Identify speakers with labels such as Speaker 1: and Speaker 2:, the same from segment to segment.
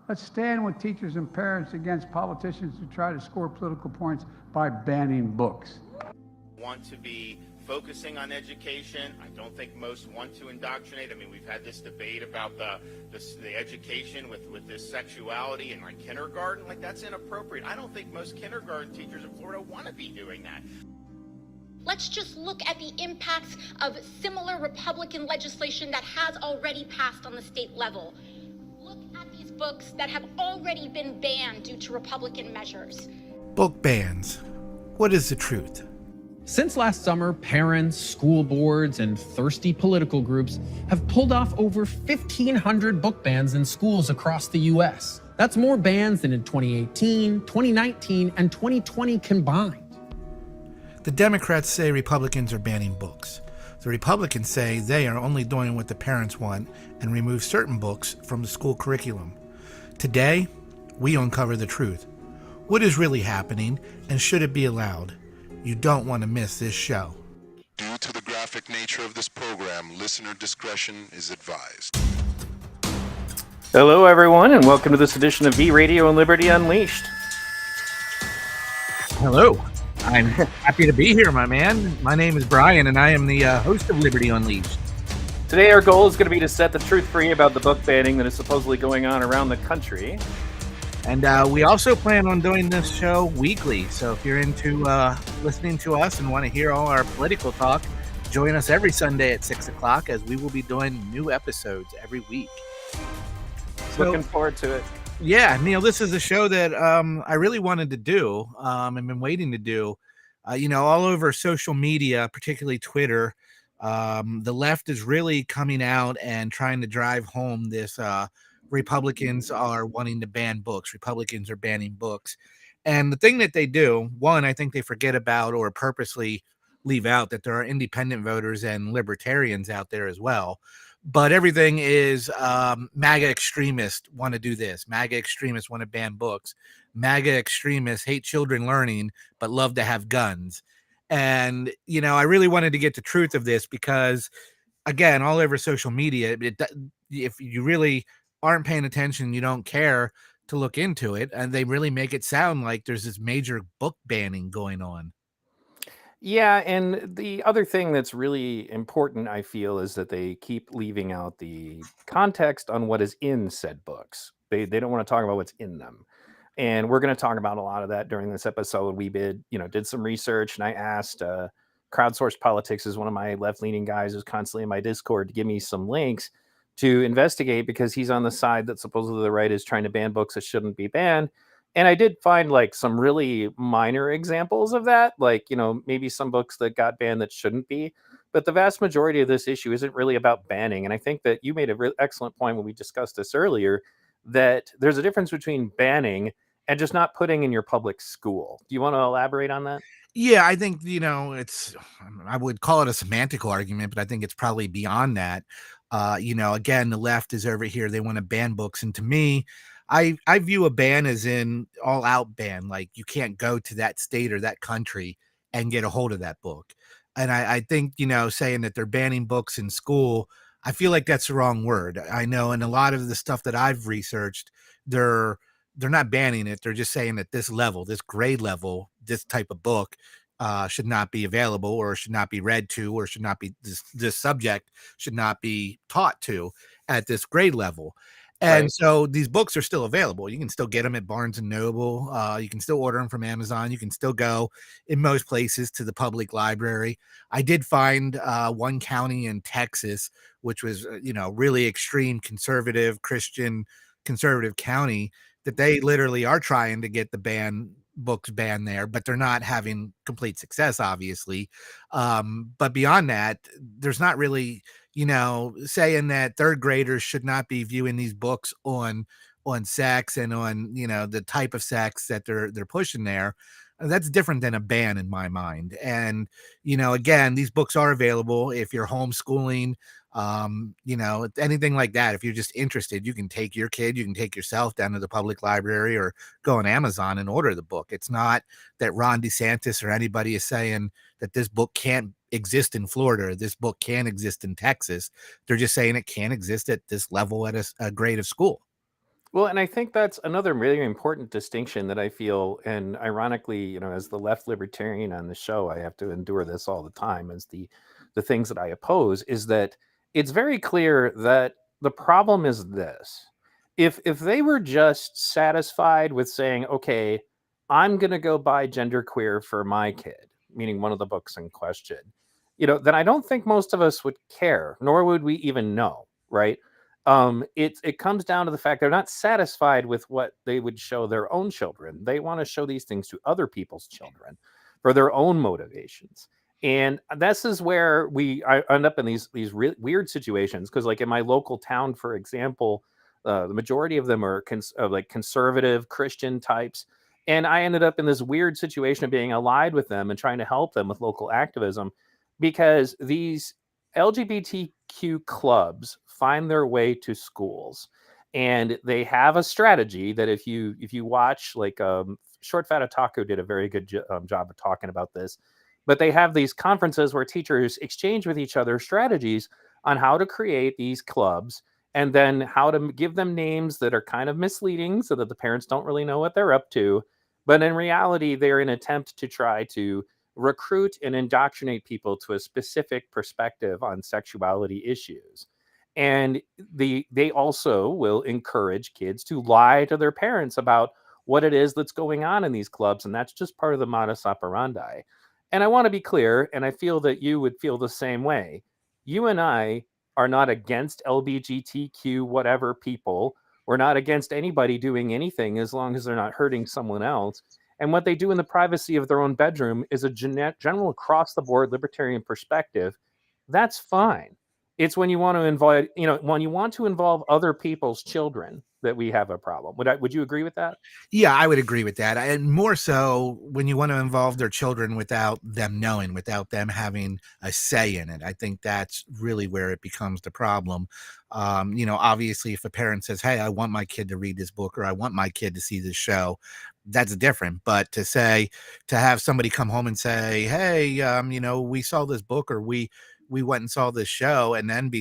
Speaker 1: Let's stand with teachers and parents against politicians who try to score political points by banning books.
Speaker 2: Want to be focusing on education. I don't think most want to indoctrinate. I mean, we've had this debate about the education with this sexuality in like kindergarten. Like, that's inappropriate. I don't think most kindergarten teachers in Florida want to be doing that.
Speaker 3: Let's just look at the impacts of similar Republican legislation that has already passed on the state level. Look at these books that have already been banned due to Republican measures.
Speaker 4: Book bans. What is the truth?
Speaker 5: Since last summer, parents, school boards, and thirsty political groups have pulled off over 1,500 book bans in schools across the U.S. That's more bans than in 2018, 2019, and 2020 combined.
Speaker 4: The Democrats say Republicans are banning books. The Republicans say they are only doing what the parents want and remove certain books from the school curriculum. Today, we uncover the truth. What is really happening, and should it be allowed? You don't want to miss this show.
Speaker 6: Due to the graphic nature of this program, listener discretion is advised.
Speaker 7: Hello, everyone, and welcome to this edition of V Radio and Liberty Unleashed.
Speaker 8: Hello. I'm happy to be here, my man. My name is Brian, and I am the host of Liberty Unleashed.
Speaker 7: Today, our goal is going to be to set the truth free about the book banning that is supposedly going on around the country.
Speaker 8: And we also plan on doing this show weekly. So if you're into listening to us and want to hear all our political talk, join us every Sunday at 6 o'clock as we will be doing new episodes every week.
Speaker 7: Looking forward to it.
Speaker 8: Yeah, Neil, this is a show that I really wanted to do and been waiting to do. All over social media, particularly Twitter, the left is really coming out and trying to drive home this Republicans are wanting to ban books. Republicans are banning books. And the thing that they do, one, I think they forget about or purposely leave out that there are independent voters and libertarians out there as well. But everything is MAGA extremists want to do this. MAGA extremists want to ban books. MAGA extremists hate children learning, but love to have guns. And, I really wanted to get the truth of this because, again, all over social media, if you really aren't paying attention, you don't care to look into it, and they really make it sound like there's this major book banning going on.
Speaker 7: Yeah, and the other thing that's really important, I feel, is that they keep leaving out the context on what is in said books. They don't want to talk about what's in them. And we're going to talk about a lot of that during this episode. We did some research, and I asked Crowdsourced Politics is one of my left-leaning guys who's constantly in my Discord to give me some links to investigate because he's on the side that supposedly the right is trying to ban books that shouldn't be banned. And I did find like some really minor examples of that, like, maybe some books that got banned that shouldn't be. But the vast majority of this issue isn't really about banning. And I think that you made a excellent point when we discussed this earlier, that there's a difference between banning and just not putting in your public school. Do you want to elaborate on that?
Speaker 4: Yeah, I think, I would call it a semantic argument, but I think it's probably beyond that. Again, the left is over here. They want to ban books. And to me, I view a ban as in all out ban. Like you can't go to that state or that country and get a hold of that book. And I think, saying that they're banning books in school, I feel like that's the wrong word. I know. And a lot of the stuff that I've researched, they're not banning it. They're just saying that this level, this grade level, this type of book should not be available or should not be read to or should not be this subject should not be taught to at this grade level. And so these books are still available. You can still get them at Barnes and Noble. You can still order them from Amazon. You can still go in most places to the public library. I did find one county in Texas, which was, really extreme conservative, Christian conservative county, that they literally are trying to get the books banned there, but they're not having complete success, obviously. But beyond that, there's not really, saying that third graders should not be viewing these books on sex and on, the type of sex that they're pushing there. That's different than a ban in my mind. And, again, these books are available if you're homeschooling, anything like that. If you're just interested, you can take your kid, you can take yourself down to the public library or go on Amazon and order the book. It's not that Ron DeSantis or anybody is saying that this book can't exist in Florida or this book can't exist in Texas. They're just saying it can't exist at this level at a grade of school.
Speaker 7: Well, and I think that's another really important distinction that I feel, and ironically, as the left libertarian on the show, I have to endure this all the time as the things that I oppose, is that it's very clear that the problem is this. If they were just satisfied with saying, okay, I'm gonna go buy genderqueer for my kid, meaning one of the books in question, then I don't think most of us would care, nor would we even know, right? It comes down to the fact they're not satisfied with what they would show their own children. They want to show these things to other people's children for their own motivations. And this is where I end up in these weird situations, because like in my local town, for example, the majority of them are like conservative Christian types. And I ended up in this weird situation of being allied with them and trying to help them with local activism, because these LGBTQ clubs find their way to schools, and they have a strategy that if you watch, like, Short Fat Otaku did a very good job of talking about this, but they have these conferences where teachers exchange with each other strategies on how to create these clubs, and then how to give them names that are kind of misleading so that the parents don't really know what they're up to, but in reality they're an attempt to try to recruit and indoctrinate people to a specific perspective on sexuality issues. And they also will encourage kids to lie to their parents about what it is that's going on in these clubs, and that's just part of the modus operandi. And I want to be clear, and I feel that you would feel the same way. You and I are not against LGBTQ whatever people. We're not against anybody doing anything as long as they're not hurting someone else. And what they do in the privacy of their own bedroom is a general across the board libertarian perspective. That's fine. It's when you want to involve, when you want to involve other people's children, that we have a problem. Would you agree with that?
Speaker 4: Yeah, I would agree with that. And more so when you want to involve their children without them knowing, without them having a say in it. I think that's really where it becomes the problem. Obviously, if a parent says, hey, I want my kid to read this book, or I want my kid to see this show, that's different. But to have somebody come home and say, hey, we saw this book, or we went and saw this show, and then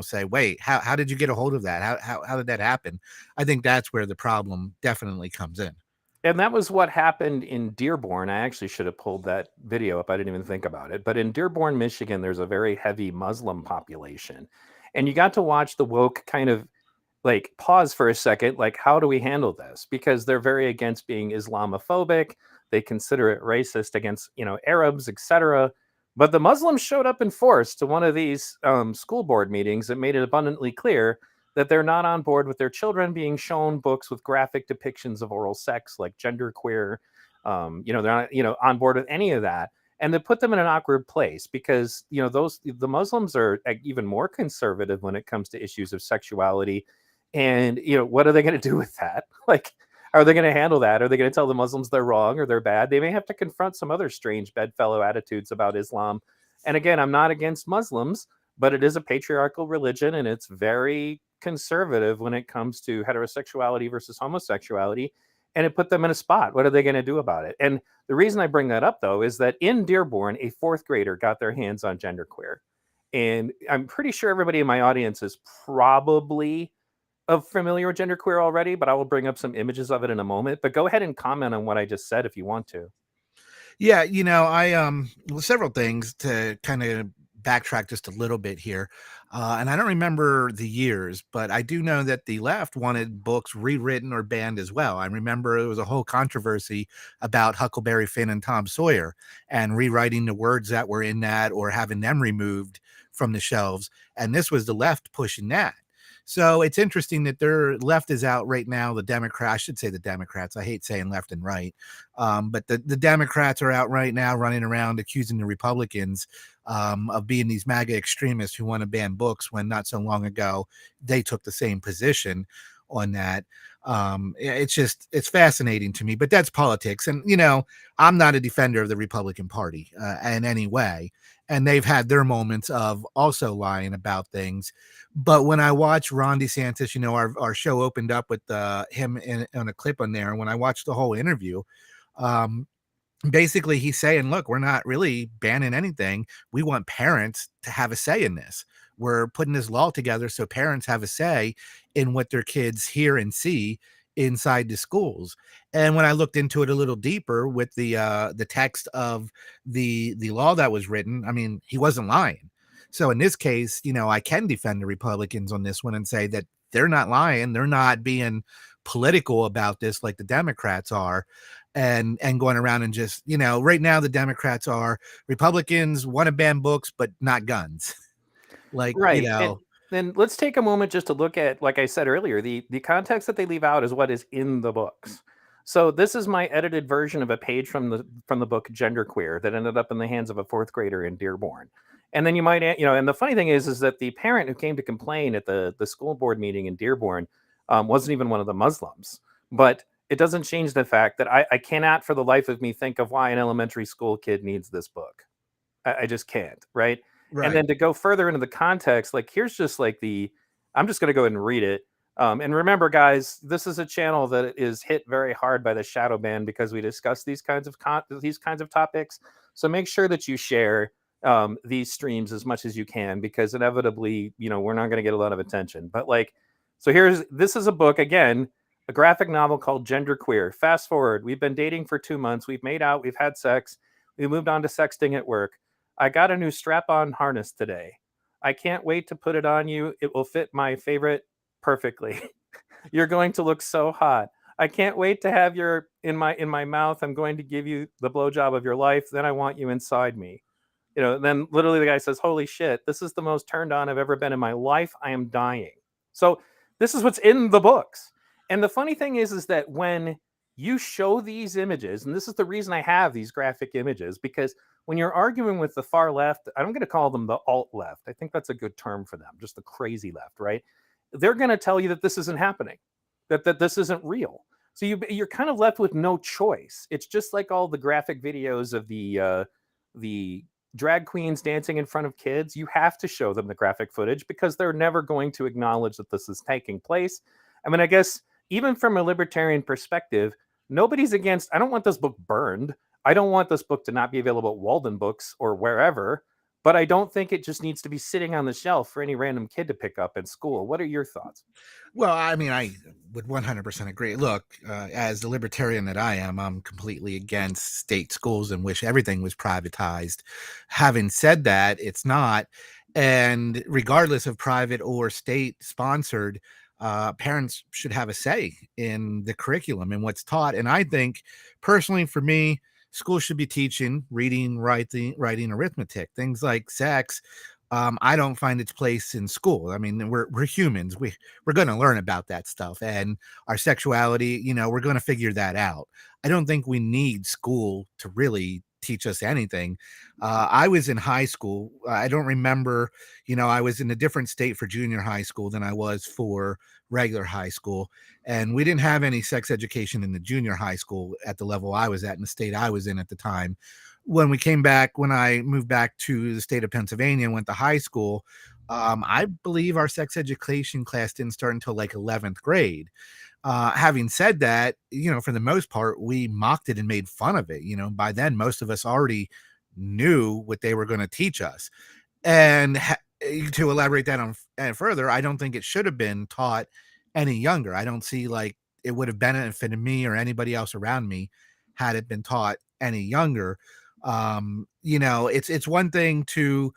Speaker 4: say, wait, how did you get a hold of that? How did that happen? I think that's where the problem definitely comes in.
Speaker 7: And that was what happened in Dearborn. I actually should have pulled that video up. I didn't even think about it. But in Dearborn, Michigan, there's a very heavy Muslim population. And you got to watch the woke kind of like pause for a second, like, how do we handle this? Because they're very against being Islamophobic. They consider it racist against, Arabs, etc. But the Muslims showed up in force to one of these school board meetings that made it abundantly clear that they're not on board with their children being shown books with graphic depictions of oral sex, like genderqueer. They're not, on board with any of that. And they put them in an awkward place because, the Muslims are even more conservative when it comes to issues of sexuality. And, what are they going to do with that? Like, are they going to handle that? Are they going to tell the Muslims they're wrong or they're bad? They may have to confront some other strange bedfellow attitudes about Islam. And again, I'm not against Muslims, but it is a patriarchal religion, and it's very conservative when it comes to heterosexuality versus homosexuality. And it put them in a spot. What are they going to do about it? And the reason I bring that up, though, is that in Dearborn, a fourth grader got their hands on genderqueer. And I'm pretty sure everybody in my audience is probably familiar with genderqueer already, but I will bring up some images of it in a moment. But go ahead and comment on what I just said if you want to.
Speaker 4: Yeah, I several things to kind of backtrack just a little bit here. And I don't remember the years, but I do know that the left wanted books rewritten or banned as well. I remember it was a whole controversy about Huckleberry Finn and Tom Sawyer and rewriting the words that were in that or having them removed from the shelves. And this was the left pushing that. So it's interesting that their left is out right now. The Democrats, I should say the Democrats. I hate saying left and right. But the Democrats are out right now running around accusing the Republicans of being these MAGA extremists who want to ban books, when not so long ago they took the same position on that. It's fascinating to me, but that's politics. And, I'm not a defender of the Republican Party in any way. And they've had their moments of also lying about things. But when I watch Ron DeSantis, our show opened up with him on a clip on there. And when I watched the whole interview, basically he's saying, look, we're not really banning anything. We want parents to have a say in this.
Speaker 8: we're putting this law together so parents have a say in what their kids hear and see inside the schools. And when I looked into it a little deeper with the text of the law that was written, I mean, he wasn't lying. So in this case, you know, I can defend the Republicans on this one and say that they're not lying. They're not being political about this like the Democrats are, and going around and just, you know, right now the Democrats are, Republicans want to ban books but not guns. Like, you
Speaker 7: Right. And
Speaker 8: know,
Speaker 7: then let's take a moment just to look at, like I said earlier, the context that they leave out is what is in the books. So this is my edited version of a page from the book Genderqueer that ended up in the hands of a fourth grader in Dearborn. And then you might, you know, and the funny thing is that the parent who came to complain at the school board meeting in Dearborn wasn't even one of the Muslims. But it doesn't change the fact that I cannot for the life of me think of why an elementary school kid needs this book. I just can't, right?
Speaker 8: right.
Speaker 7: And then to go further into the context, like here's just like I'm just going to go ahead and read it. And remember, guys, this is a channel that is hit very hard by the shadow ban because we discuss these kinds of topics. So make sure that you share these streams as much as you can, because inevitably, you know, we're not going to get a lot of attention. But like, so this is a book, again, a graphic novel called Genderqueer. Fast forward, we've been dating for 2 months. We've made out. We've had sex. We moved on to sexting at work. I got a new strap-on harness today. I can't wait to put it on you. It will fit my favorite perfectly. You're going to look so hot. I can't wait to have your in my mouth. I'm going to give you the blowjob of your life. Then I want you inside me. You know, then literally the guy says, "Holy shit, this is the most turned on I've ever been in my life. I am dying." So this is what's in the books. And the funny thing is that when you show these images, and this is the reason I have these graphic images, because when you're arguing with the far left, I'm going to call them the alt left. I think that's a good term for them, just the crazy left, right? They're going to tell you that this isn't happening, that this isn't real. So you're kind of left with no choice. It's just like all the graphic videos of the drag queens dancing in front of kids. You have to show them the graphic footage because they're never going to acknowledge that this is taking place. I mean, I guess even from a libertarian perspective, nobody's against, I don't want this book burned. I don't want this book to not be available at Walden Books or wherever, but I don't think it just needs to be sitting on the shelf for any random kid to pick up in school. What are your thoughts?
Speaker 8: Well, I mean, I would 100% agree. Look, as the libertarian that I am, I'm completely against state schools and wish everything was privatized. Having said that, it's not. And regardless of private or state sponsored, parents should have a say in the curriculum and what's taught. And I think personally, for me, schools should be teaching reading, writing, arithmetic, things like sex. I don't find its place in school. I mean, we're humans. We're going to learn about that stuff, and our sexuality, you know, we're going to figure that out. I don't think we need school to really teach us anything. I was in high school. I don't remember, you know, I was in a different state for junior high school than I was for regular high school. And we didn't have any sex education in the junior high school at the level I was at in the state I was in at the time. When I moved back to the state of Pennsylvania and went to high school, I believe our sex education class didn't start until like 11th grade. Having said that, you know, for the most part, we mocked it and made fun of it. You know, by then, most of us already knew what they were going to teach us. And to elaborate that on further, I don't think it should have been taught any younger. I don't see like it would have benefited me or anybody else around me had it been taught any younger. You know, it's one thing to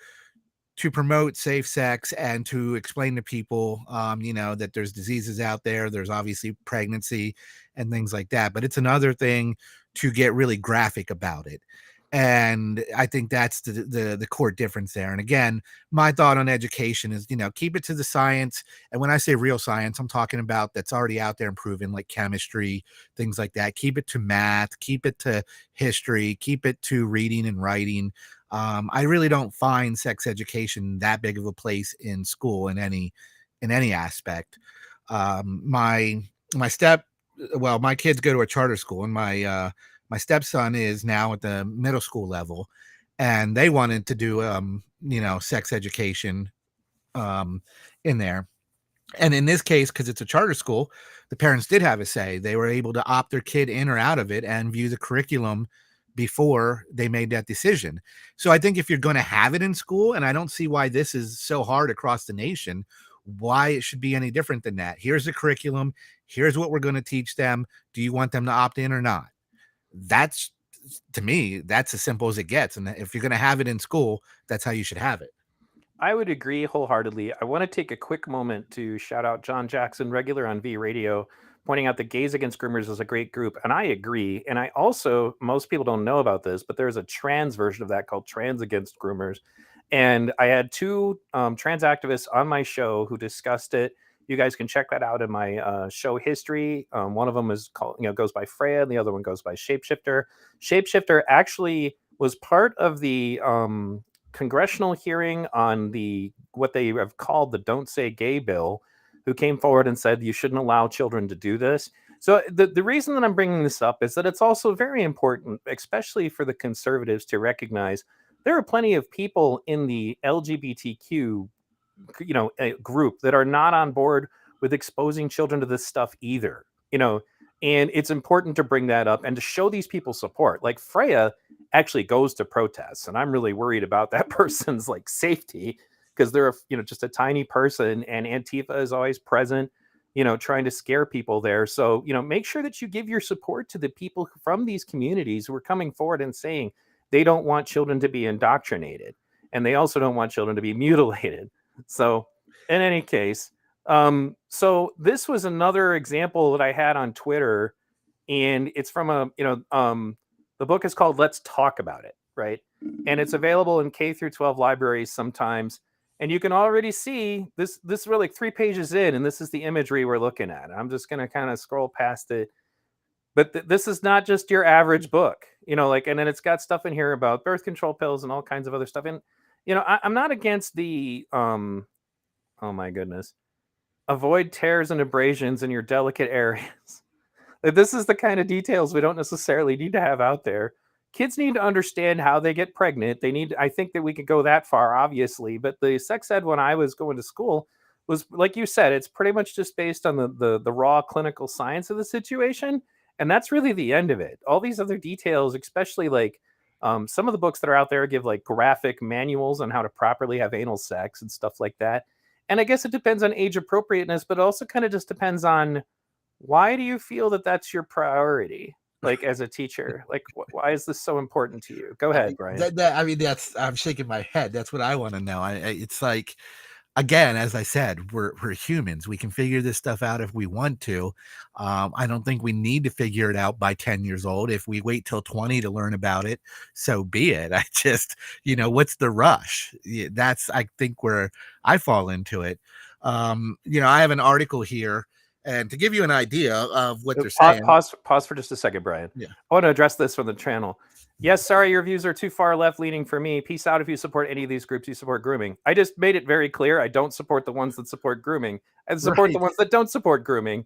Speaker 8: promote safe sex and to explain to people, you know, that there's diseases out there. There's obviously pregnancy and things like that, but it's another thing to get really graphic about it. And I think that's the core difference there. And again, my thought on education is, you know, keep it to the science. And when I say real science, I'm talking about that's already out there and proven, like chemistry, things like that. Keep it to math, keep it to history, keep it to reading and writing. I really don't find sex education that big of a place in school in any aspect. My kids go to a charter school, and my stepson is now at the middle school level, and they wanted to do you know, sex education in there. And in this case, because it's a charter school, the parents did have a say. They were able to opt their kid in or out of it and view the curriculum before they made that decision. So I think if you're going to have it in school, and I don't see why this is so hard across the nation, why it should be any different than that. Here's the curriculum. Here's what we're going to teach them. Do you want them to opt in or not? That's, to me, that's as simple as it gets. And if you're going to have it in school, that's how you should have it.
Speaker 7: I would agree wholeheartedly. I want to take a quick moment to shout out John Jackson, regular on V Radio, pointing out that Gays Against Groomers is a great group. And I agree. And I also, most people don't know about this, but there's a trans version of that called Trans Against Groomers. And I had two trans activists on my show who discussed it. You guys can check that out in my show history. One of them is called, goes by Freya, and the other one goes by Shapeshifter. Shapeshifter actually was part of the congressional hearing on what they have called the Don't Say Gay bill, who came forward and said you shouldn't allow children to do this. So the reason that I'm bringing this up is that it's also very important, especially for the conservatives, to recognize there are plenty of people in the LGBTQ group that are not on board with exposing children to this stuff either. And it's important to bring that up and to show these people support. Like Freya actually goes to protests, and I'm really worried about that person's safety, because they're just a tiny person, and Antifa is always present, trying to scare people there. So make sure that you give your support to the people from these communities who are coming forward and saying they don't want children to be indoctrinated, and they also don't want children to be mutilated. So in any case, so this was another example that I had on Twitter, and it's from the book is called Let's Talk About It, right? And it's available in K through 12 libraries sometimes. And you can already see this we're like 3 pages in, and this is the imagery we're looking at. I'm just going to kind of scroll past it. But this is not just your average book, and then it's got stuff in here about birth control pills and all kinds of other stuff. And, I'm not against the, oh my goodness, avoid tears and abrasions in your delicate areas. This is the kind of details we don't necessarily need to have out there. Kids need to understand how they get pregnant. I think that we could go that far, obviously, but the sex ed when I was going to school was, like you said, it's pretty much just based on the raw clinical science of the situation. And that's really the end of it. All these other details, especially some of the books that are out there give graphic manuals on how to properly have anal sex and stuff like that. And I guess it depends on age appropriateness, but it also kind of just depends on, why do you feel that that's your priority? As a teacher, why is this so important to you? Go ahead, Brian.
Speaker 8: I'm shaking my head. That's what I want to know. It's again, as I said, we're humans. We can figure this stuff out if we want to. I don't think we need to figure it out by 10 years old. If we wait till 20 to learn about it, so be it. I just, what's the rush? That's, I think, where I fall into it. I have an article here. And to give you an idea of what they're saying.
Speaker 7: Pause for just a second, Brian.
Speaker 8: Yeah.
Speaker 7: I want to address this from the channel. Yes, sorry, your views are too far left-leaning for me. Peace out if you support any of these groups. You support grooming. I just made it very clear. I don't support the ones that support grooming. I support the ones that don't support grooming.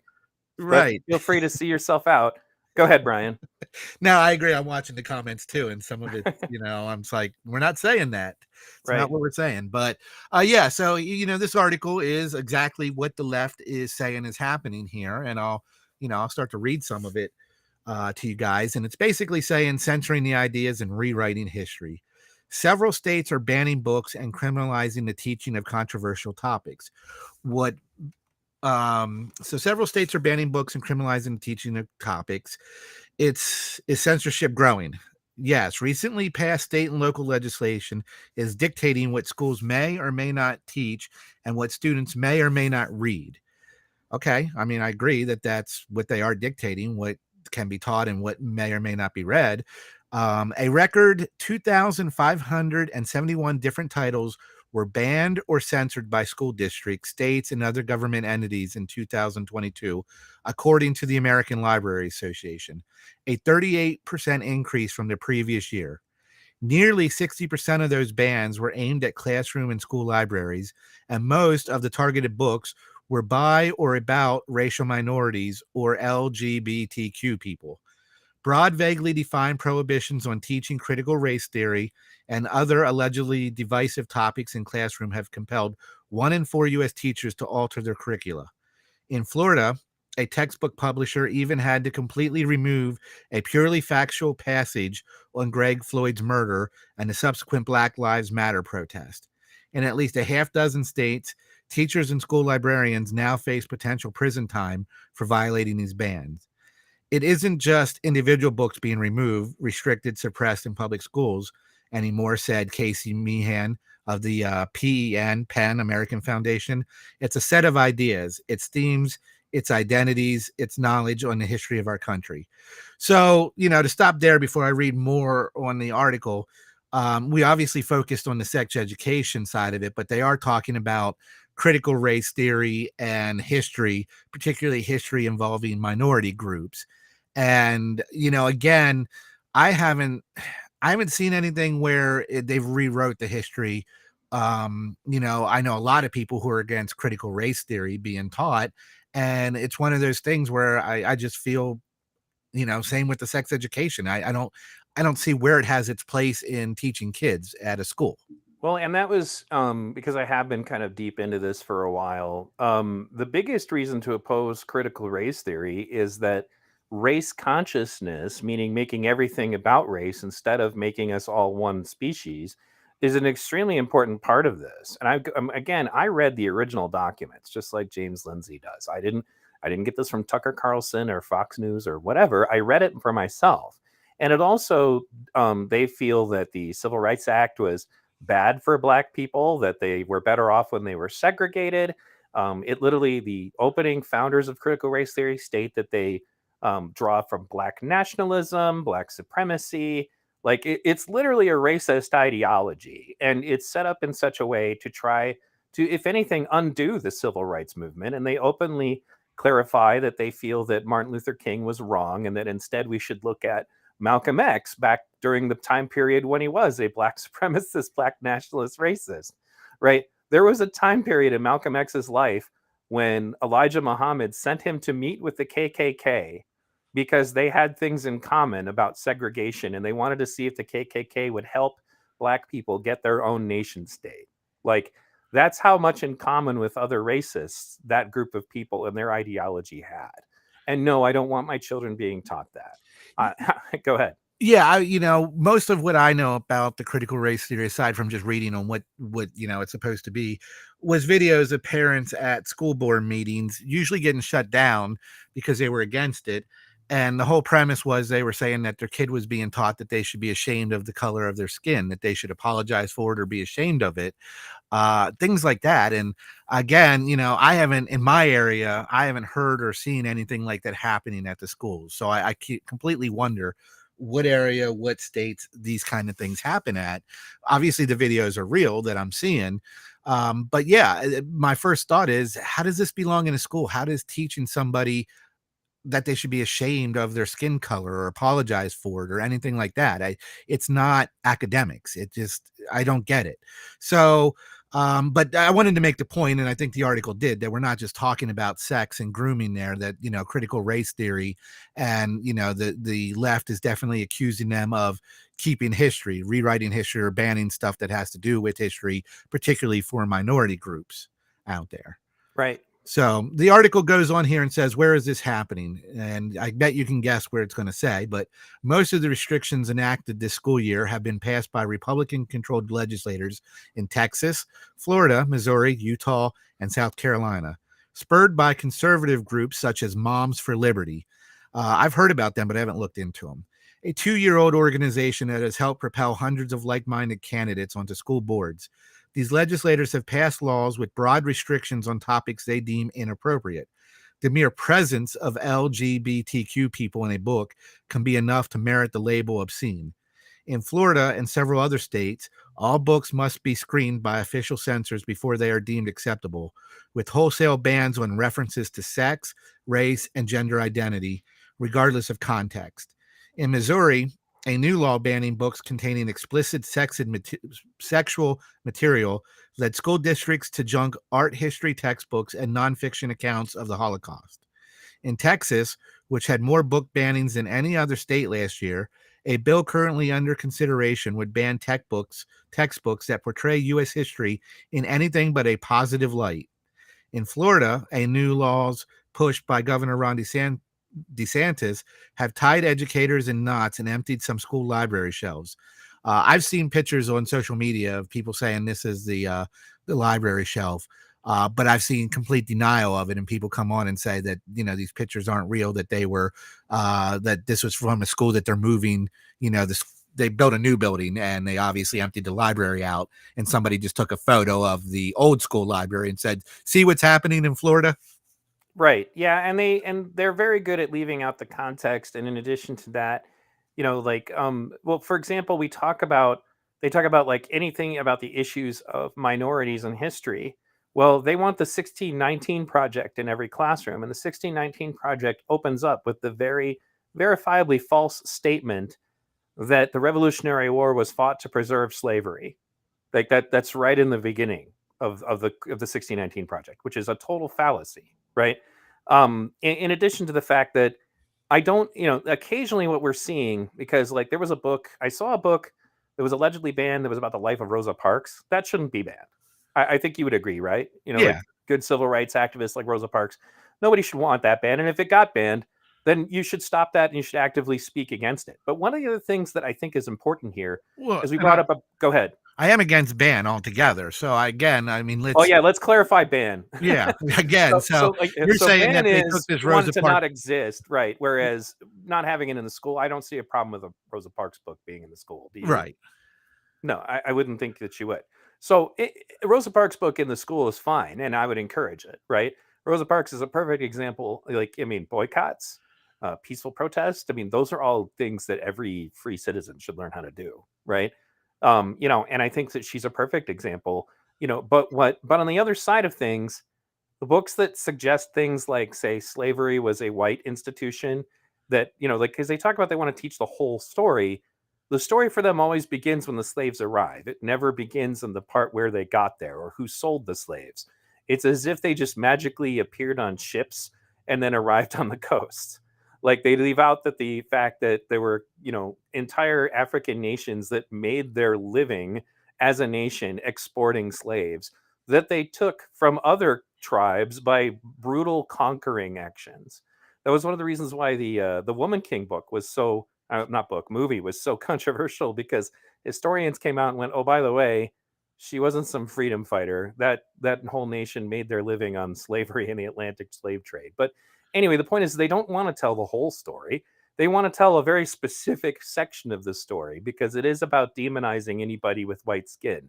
Speaker 8: Right.
Speaker 7: Feel free to see yourself out. Go ahead, Brian.
Speaker 8: No, I agree. I'm watching the comments too, and some of it, I'm like, we're not saying that. It's not what we're saying. But yeah, so this article is exactly what the left is saying is happening here, and I'll start to read some of it to you guys, and it's basically saying censoring the ideas and rewriting history. Several states are banning books and criminalizing the teaching of controversial topics. So several states are banning books and criminalizing the teaching of topics. Is censorship growing? Yes. Recently passed state and local legislation is dictating what schools may or may not teach and what students may or may not read. Okay. I mean, I agree that that's what they are dictating, what can be taught and what may or may not be read. A record 2,571 different titles were banned or censored by school districts, states, and other government entities in 2022, according to the American Library Association, a 38% increase from the previous year. Nearly 60% of those bans were aimed at classroom and school libraries, and most of the targeted books were by or about racial minorities or LGBTQ people. Broad, vaguely defined prohibitions on teaching critical race theory and other allegedly divisive topics in classroom have compelled 1 in 4 U.S. teachers to alter their curricula. In Florida, a textbook publisher even had to completely remove a purely factual passage on Greg Floyd's murder and the subsequent Black Lives Matter protest. In at least a half dozen states, teachers and school librarians now face potential prison time for violating these bans. It isn't just individual books being removed, restricted, suppressed in public schools anymore, said Casey Meehan of the Penn American Foundation. It's a set of ideas, its themes, its identities, its knowledge on the history of our country. So, to stop there before I read more on the article, we obviously focused on the sex education side of it, but they are talking about critical race theory and history, particularly history involving minority groups. And, again, I haven't seen anything where they've rewrote the history. I know a lot of people who are against critical race theory being taught, and it's one of those things where I just feel, same with the sex education. I don't see where it has its place in teaching kids at a school.
Speaker 7: Well, and that was because I have been kind of deep into this for a while. The biggest reason to oppose critical race theory is that race consciousness, meaning making everything about race instead of making us all one species, is an extremely important part of this. And I read the original documents, just like James Lindsay does. I didn't get this from Tucker Carlson or Fox News or whatever. I read it for myself. And it also, they feel that the Civil Rights Act was bad for Black people, that they were better off when they were segregated. It literally, the opening founders of critical race theory state that they draw from Black nationalism, Black supremacy. Like it's literally a racist ideology. And it's set up in such a way to try to, if anything, undo the civil rights movement. And they openly clarify that they feel that Martin Luther King was wrong and that instead we should look at Malcolm X back during the time period when he was a Black supremacist, Black nationalist racist, right? There was a time period in Malcolm X's life when Elijah Muhammad sent him to meet with the KKK because they had things in common about segregation and they wanted to see if the KKK would help Black people get their own nation state. Like, that's how much in common with other racists that group of people and their ideology had. And no, I don't want my children being taught that. Go ahead.
Speaker 8: Yeah, most of what I know about the critical race theory, aside from just reading on what it's supposed to be, was videos of parents at school board meetings, usually getting shut down because they were against it. And the whole premise was they were saying that their kid was being taught that they should be ashamed of the color of their skin, that they should apologize for it or be ashamed of it, things like that. And again, I haven't, in my area, I haven't heard or seen anything like that happening at the schools. So I completely wonder what area, what states these kind of things happen at. Obviously, the videos are real that I'm seeing. But yeah, my first thought is, how does this belong in a school? How does teaching somebody that they should be ashamed of their skin color or apologize for it or anything like that? It's not academics. I don't get it. So, but I wanted to make the point, and I think the article did, that we're not just talking about sex and grooming there, that, critical race theory and, the left is definitely accusing them of keeping history, rewriting history, or banning stuff that has to do with history, particularly for minority groups out there.
Speaker 7: Right.
Speaker 8: So the article goes on here and says, where is this happening? And I bet you can guess where it's going to say, but most of the restrictions enacted this school year have been passed by Republican-controlled legislators in Texas, Florida, Missouri, Utah, and South Carolina, spurred by conservative groups such as Moms for Liberty. I've heard about them, but I haven't looked into them. A 2-year-old organization that has helped propel hundreds of like-minded candidates onto school boards. These legislators have passed laws with broad restrictions on topics they deem inappropriate. The mere presence of LGBTQ people in a book can be enough to merit the label obscene. In Florida and several other states, all books must be screened by official censors before they are deemed acceptable, with wholesale bans on references to sex, race, and gender identity, regardless of context. In Missouri, a new law banning books containing explicit sexual material led school districts to junk art history textbooks and nonfiction accounts of the Holocaust. In Texas, which had more book bannings than any other state last year, a bill currently under consideration would ban textbooks that portray U.S. history in anything but a positive light. In Florida, a new laws pushed by Governor Ron DeSantis have tied educators in knots and emptied some school library shelves. I've seen pictures on social media of people saying this is the library shelf, but I've seen complete denial of it, and people come on and say that these pictures aren't real, that they were that this was from a school that they're moving. They built a new building and they obviously emptied the library out, and somebody just took a photo of the old school library and said, "See what's happening in Florida."
Speaker 7: Right. Yeah, and they're very good at leaving out the context. And in addition to that, well, for example, they talk about like anything about the issues of minorities in history. Well, they want the 1619 project in every classroom, and the 1619 project opens up with the very verifiably false statement that the Revolutionary War was fought to preserve slavery. Like that's right in the beginning of the 1619 project, which is a total fallacy, right? In addition to the fact that I don't, occasionally what we're seeing, because like I saw a book that was allegedly banned that was about the life of Rosa Parks. That shouldn't be banned. I think you would agree, right? Like
Speaker 8: Yeah.
Speaker 7: good civil rights activists like Rosa Parks, nobody should want that banned. And if it got banned, then you should stop that and you should actively speak against it. But one of the other things that I think is important here
Speaker 8: Well,
Speaker 7: is we brought up go ahead.
Speaker 8: I am against ban altogether. So let's.
Speaker 7: Oh yeah, let's clarify ban.
Speaker 8: Yeah, again. So you're saying that they took this Rosa
Speaker 7: to
Speaker 8: Parks
Speaker 7: not exist, right? Whereas not having it in the school, I don't see a problem with a Rosa Parks book being in the school. Do you?
Speaker 8: Right.
Speaker 7: No, I wouldn't think that you would. So Rosa Parks book in the school is fine, and I would encourage it, right? Rosa Parks is a perfect example. Boycotts, peaceful protest. Those are all things that every free citizen should learn how to do, right? And I think that she's a perfect example. But on the other side of things, the books that suggest things like, say, slavery was a white institution, that because they talk about they want to teach the whole story. The story for them always begins when the slaves arrive. It never begins in the part where they got there or who sold the slaves. It's as if they just magically appeared on ships and then arrived on the coast. Like they leave out the fact that there were, entire African nations that made their living as a nation exporting slaves that they took from other tribes by brutal conquering actions. That was one of the reasons why the Woman King book was so movie was so controversial, because historians came out and went, "Oh, by the way, she wasn't some freedom fighter. That whole nation made their living on slavery and the Atlantic slave trade." But anyway, the point is they don't want to tell the whole story. They want to tell a very specific section of the story because it is about demonizing anybody with white skin.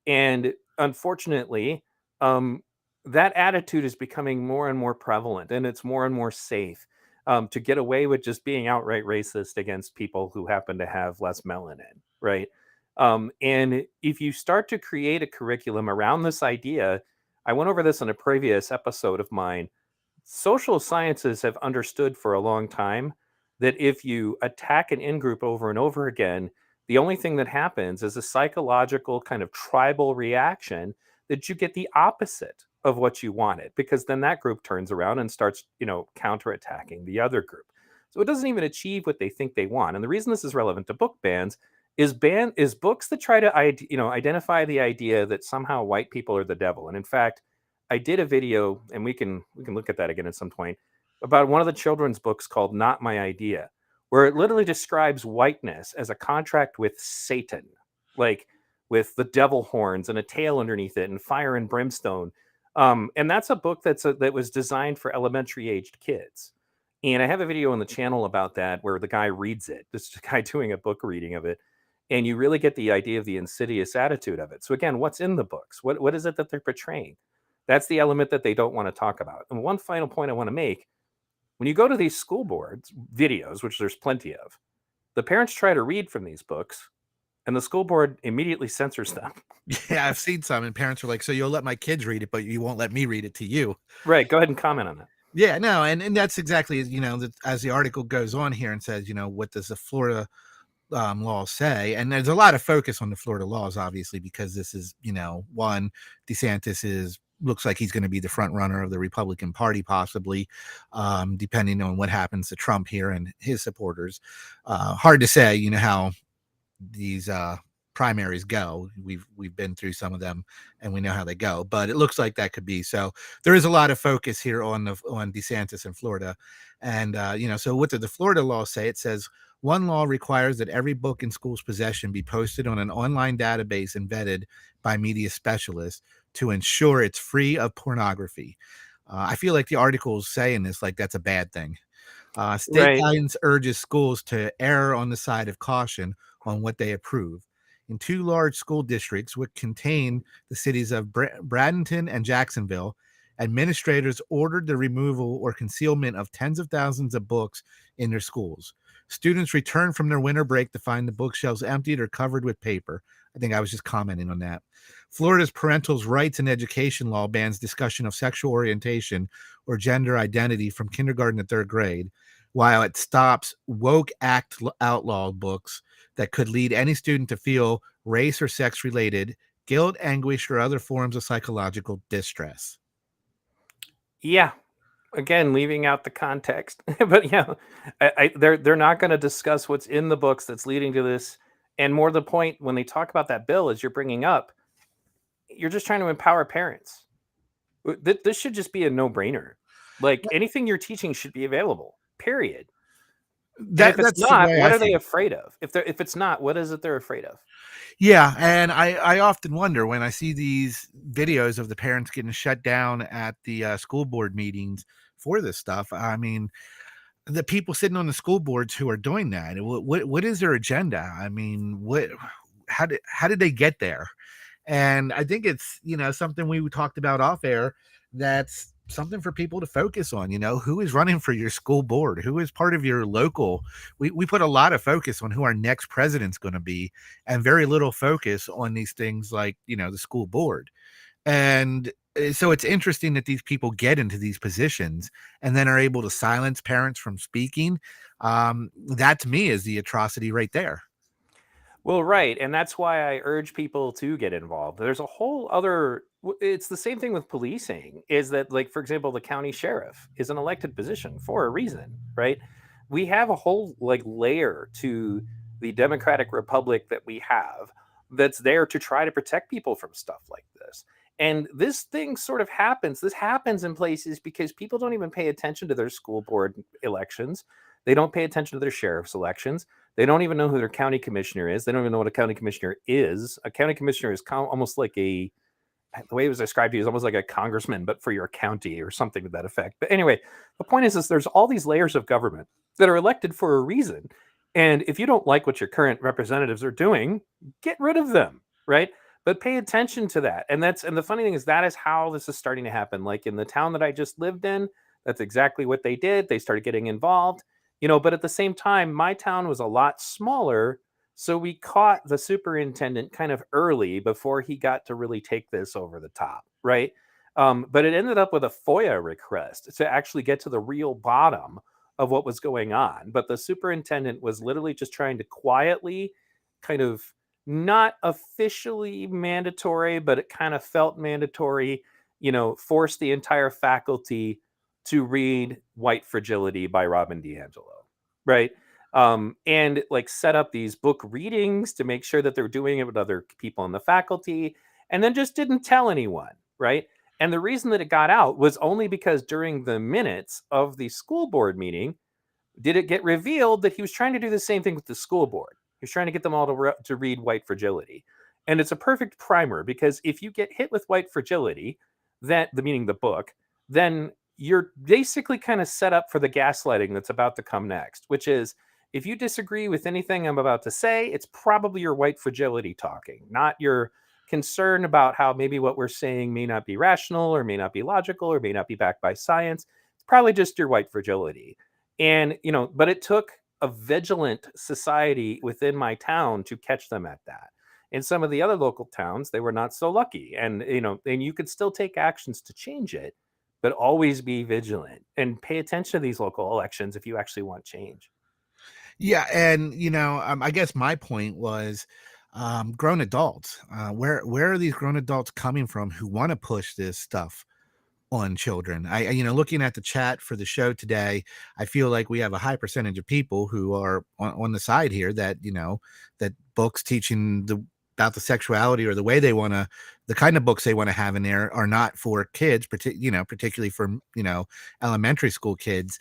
Speaker 7: And unfortunately, that attitude is becoming more and more prevalent, and it's more and more safe to get away with just being outright racist against people who happen to have less melanin, right? And if you start to create a curriculum around this idea, I went over this in a previous episode of mine. Social sciences have understood for a long time that if you attack an in-group over and over again, the only thing that happens is a psychological kind of tribal reaction that you get the opposite of what you wanted, because then that group turns around and starts, counterattacking the other group. So it doesn't even achieve what they think they want. And the reason this is relevant to book bans is books that try to, identify the idea that somehow white people are the devil. And in fact, I did a video, and we can look at that again at some point, about one of the children's books called Not My Idea, where it literally describes whiteness as a contract with Satan, like with the devil horns and a tail underneath it and fire and brimstone. And that's a book that was designed for elementary aged kids. And I have a video on the channel about that where the guy reads it. This guy doing a book reading of it. And you really get the idea of the insidious attitude of it. So again, what's in the books? What is it that they're portraying? That's the element that they don't want to talk about. And one final point I want to make, when you go to these school boards videos, which there's plenty of, the parents try to read from these books and the school board immediately censors them.
Speaker 8: Yeah, I've seen some, and parents are like, "So you'll let my kids read it, but you won't let me read it to you."
Speaker 7: Right. Go ahead and comment on that.
Speaker 8: Yeah, no, and that's exactly, as the article goes on here and says, what does the Florida laws say? And there's a lot of focus on the Florida laws, obviously, because this is, one, DeSantis looks like he's going to be the front runner of the Republican Party, possibly, depending on what happens to Trump here and his supporters. Hard to say, how these primaries go. We've been through some of them and we know how they go, but it looks like that could be. So there is a lot of focus here on DeSantis in Florida. And so what did the Florida law say? It says one law requires that every book in school's possession be posted on an online database and vetted by media specialists to ensure it's free of pornography. I feel like the article is saying this like that's a bad thing. State
Speaker 7: Right.
Speaker 8: guidance urges schools to err on the side of caution on what they approve. In 2 large school districts, which contain the cities of Bradenton and Jacksonville, administrators ordered the removal or concealment of tens of thousands of books in their schools. Students returned from their winter break to find the bookshelves emptied or covered with paper. I think I was just commenting on that. Florida's parental rights and education law bans discussion of sexual orientation or gender identity from kindergarten to 3rd grade, while it stops woke act outlawed books that could lead any student to feel race or sex related guilt, anguish, or other forms of psychological distress.
Speaker 7: Yeah. Again, leaving out the context, but yeah, they're not going to discuss what's in the books that's leading to this. And more to the point, when they talk about that bill, as you're bringing up, you're just trying to empower parents. This should just be a no-brainer. Like anything you're teaching should be available. Period. If it's not, what are they afraid of? If it's not, what is it they're afraid of?
Speaker 8: Yeah, and I often wonder when I see these videos of the parents getting shut down at the school board meetings for this stuff. I mean, the people sitting on the school boards who are doing that, what is their agenda? I mean, how did they get there? And I think it's, something we talked about off air. That's something for people to focus on. Who is running for your school board? Who is part of your local? We put a lot of focus on who our next president's going to be and very little focus on these things like, the school board. And so it's interesting that these people get into these positions and then are able to silence parents from speaking. That to me is the atrocity right there.
Speaker 7: Well, right. And that's why I urge people to get involved. There's a whole other, it's the same thing with policing, is that, like, for example, the county sheriff is an elected position for a reason, right? We have a whole layer to the democratic republic that we have that's there to try to protect people from stuff like this. And this thing sort of happens. This happens in places because people don't even pay attention to their school board elections. They don't pay attention to their sheriff's elections. They don't even know who their county commissioner is. They don't even know what a county commissioner is. A county commissioner is almost like the way it was described to you is almost like a congressman, but for your county or something to that effect. But anyway, the point is there's all these layers of government that are elected for a reason. And if you don't like what your current representatives are doing, get rid of them, right? But pay attention to that. And the funny thing is that is how this is starting to happen. Like in the town that I just lived in, that's exactly what they did. They started getting involved. But at the same time, my town was a lot smaller. So we caught the superintendent kind of early before he got to really take this over the top, right? But it ended up with a FOIA request to actually get to the real bottom of what was going on. But the superintendent was literally just trying to quietly, kind of not officially mandatory, but it kind of felt mandatory, force the entire faculty to read White Fragility by Robin DiAngelo, right? And set up these book readings to make sure that they're doing it with other people in the faculty, and then just didn't tell anyone, right? And the reason that it got out was only because during the minutes of the school board meeting, did it get revealed that he was trying to do the same thing with the school board. He was trying to get them all to read White Fragility. And it's a perfect primer, because if you get hit with White Fragility, meaning the book, then you're basically kind of set up for the gaslighting that's about to come next, which is, if you disagree with anything I'm about to say, it's probably your White Fragility talking, not your concern about how maybe what we're saying may not be rational or may not be logical or may not be backed by science. It's probably just your White Fragility. And, but it took a vigilant society within my town to catch them at that. In some of the other local towns, they were not so lucky. And, and you could still take actions to change it, but always be vigilant and pay attention to these local elections if you actually want change.
Speaker 8: Yeah. And, I guess my point was grown adults. Where are these grown adults coming from who want to push this stuff on children? I looking at the chat for the show today, I feel like we have a high percentage of people who are on the side here that, that books teaching the about the sexuality or the way they want to, the kind of books they want to have in there are not for kids, particularly for, elementary school kids.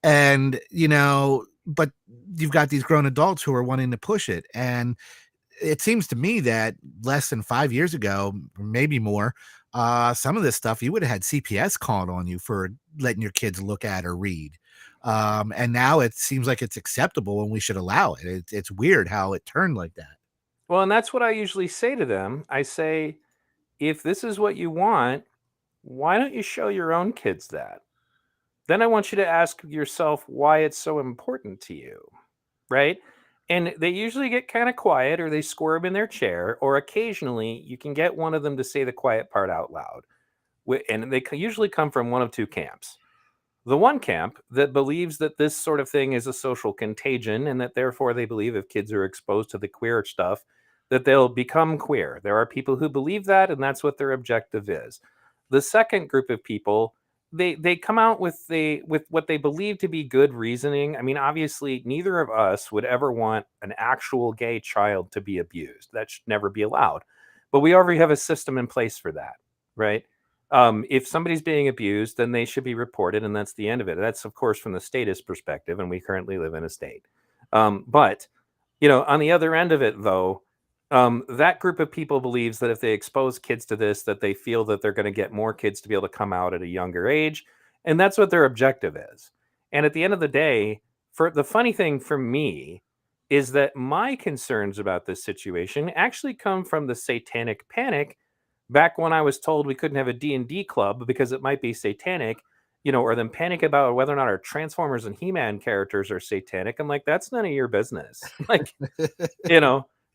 Speaker 8: And, but you've got these grown adults who are wanting to push it. And it seems to me that less than 5 years ago, maybe more, some of this stuff you would have had CPS calling on you for letting your kids look at or read. And now it seems like it's acceptable and we should allow it. It's weird how it turned like that.
Speaker 7: Well, and that's what I usually say to them. I say, if this is what you want, why don't you show your own kids that? Then I want you to ask yourself why it's so important to you, right? And they usually get kind of quiet, or they squirm in their chair, or occasionally you can get one of them to say the quiet part out loud. And they usually come from one of two camps. The one camp that believes that this sort of thing is a social contagion, and that therefore they believe if kids are exposed to the queer stuff, that they'll become queer. There are people who believe that, and that's what their objective is. The second group of people, they come out with what they believe to be good reasoning. I mean, obviously, neither of us would ever want an actual gay child to be abused. That should never be allowed. But we already have a system in place for that, right? If somebody's being abused, then they should be reported, and that's the end of it. That's, of course, from the statist perspective, and we currently live in a state. But, on the other end of it, though, that group of people believes that if they expose kids to this, that they feel that they're going to get more kids to be able to come out at a younger age. And that's what their objective is. And at the end of the day, for the funny thing for me is that my concerns about this situation actually come from the satanic panic back when I was told we couldn't have a D&D club because it might be satanic, or them panic about whether or not our Transformers and He-Man characters are satanic. I'm like, that's none of your business. Like,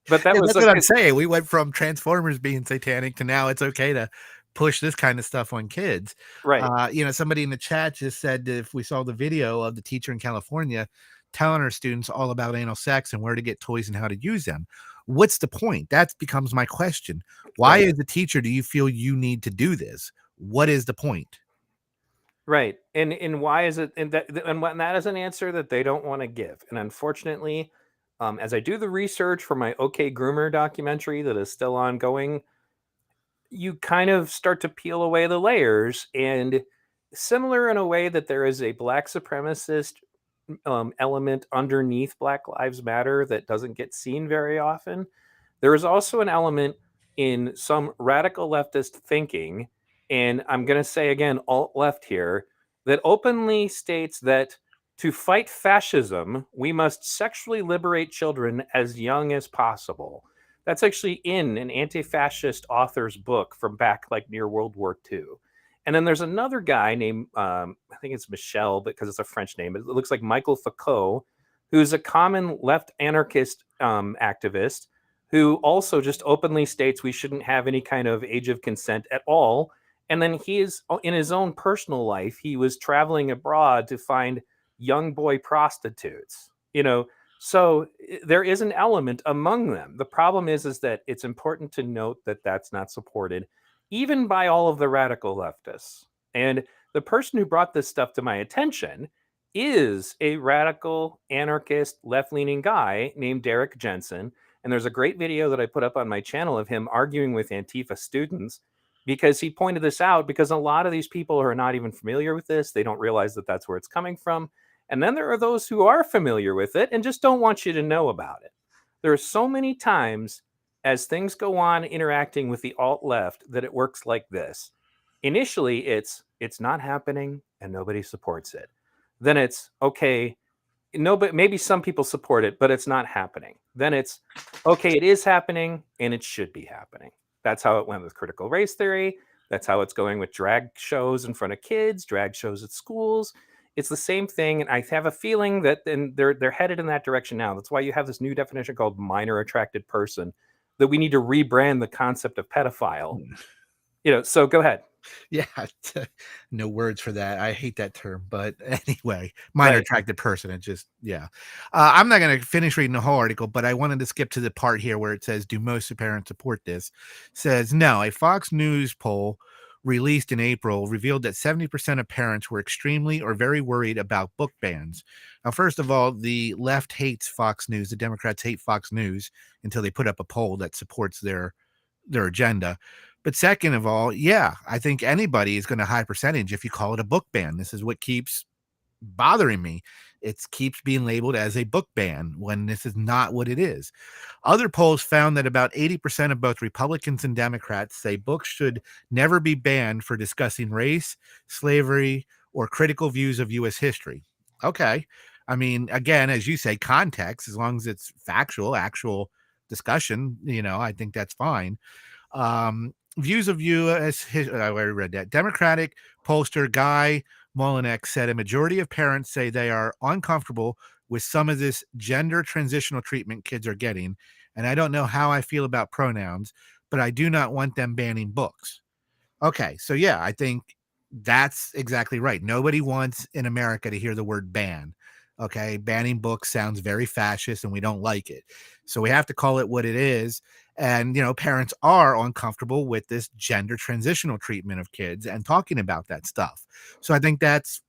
Speaker 7: but that was
Speaker 8: that's what I'm saying. We went from Transformers being satanic to now it's okay to push this kind of stuff on kids.
Speaker 7: right.
Speaker 8: Somebody in the chat just said that if we saw the video of the teacher in California telling her students all about anal sex and where to get toys and how to use them, what's the point? That becomes my question. Why, as a teacher, do you feel you need to do this? What is the point?
Speaker 7: Right. And why is it, and that is an answer that they don't want to give. And unfortunately, as I do the research for my OK Groomer documentary that is still ongoing, you kind of start to peel away the layers. And similar in a way that there is a black supremacist element underneath Black Lives Matter that doesn't get seen very often, there is also an element in some radical leftist thinking, and I'm going to say again, alt left here, that openly states that to fight fascism, we must sexually liberate children as young as possible. That's actually in an anti-fascist author's book from back like near World War II. And then there's another guy named, I think it's Michel, because it's a French name. It looks like Michael Foucault, who's a common left anarchist activist who also just openly states we shouldn't have any kind of age of consent at all. And then he is, in his own personal life, he was traveling abroad to find young boy prostitutes, so there is an element among them. The problem is that it's important to note that that's not supported even by all of the radical leftists. And the person who brought this stuff to my attention is a radical anarchist left-leaning guy named Derek Jensen. And there's a great video that I put up on my channel of him arguing with Antifa students, because he pointed this out, because a lot of these people are not even familiar with this. They don't realize that that's where it's coming from. And then there are those who are familiar with it and just don't want you to know about it. There are so many times as things go on interacting with the alt left that it works like this. Initially, it's not happening and nobody supports it. Then it's okay. No, but maybe some people support it, but it's not happening. Then it's okay. It is happening and it should be happening. That's how it went with critical race theory. That's how it's going with drag shows in front of kids, drag shows at schools. It's the same thing. And I have a feeling that they're headed in that direction now. That's why you have this new definition called minor attracted person, that we need to rebrand the concept of pedophile. So go ahead.
Speaker 8: Yeah, no words for that. I hate that term, but anyway, minor attracted person. It just, yeah. I'm not going to finish reading the whole article, but I wanted to skip to the part here where it says, do most parents support this? It says, no, a Fox News poll released in April revealed that 70% of parents were extremely or very worried about book bans. Now, first of all, the left hates Fox News. The Democrats hate Fox News until they put up a poll that supports their agenda. But second of all, yeah, I think anybody is going to high percentage if you call it a book ban. This is what keeps bothering me. It keeps being labeled as a book ban when this is not what it is. Other polls found that about 80% of both Republicans and Democrats say books should never be banned for discussing race, slavery, or critical views of U.S. history. Okay. I mean, again, as you say, context, as long as it's factual, actual discussion, I think that's fine. Views of U.S. history, I already read that. Democratic pollster Guy Molinek said a majority of parents say they are uncomfortable with some of this gender transitional treatment kids are getting. And I don't know how I feel about pronouns, but I do not want them banning books. Okay. So yeah, I think that's exactly right. Nobody wants in America to hear the word ban. Okay. Banning books sounds very fascist and we don't like it. So we have to call it what it is. And, parents are uncomfortable with this gender transitional treatment of kids and talking about that stuff. So I think that's,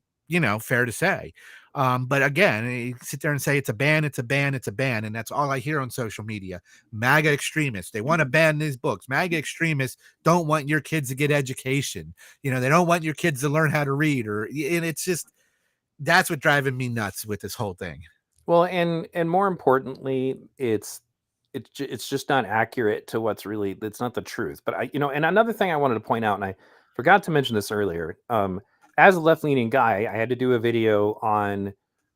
Speaker 8: fair to say. But again, you sit there and say it's a ban, it's a ban, it's a ban. And that's all I hear on social media. MAGA extremists, they want to ban these books. MAGA extremists don't want your kids to get education. They don't want your kids to learn how to read and it's just, that's what driving me nuts with this whole thing.
Speaker 7: Well, and more importantly, it's just not accurate to what's really, it's not the truth. But and another thing I wanted to point out, and I forgot to mention this earlier, as a left-leaning guy, I had to do a video on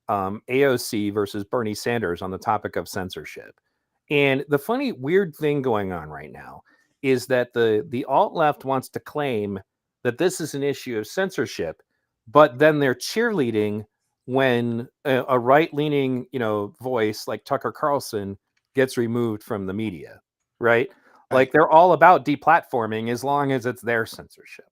Speaker 7: AOC versus Bernie Sanders on the topic of censorship. And the funny, weird thing going on right now is that the alt-left wants to claim that this is an issue of censorship, but then they're cheerleading when a right-leaning, voice like Tucker Carlson gets removed from the media, right? Like they're all about deplatforming as long as it's their censorship,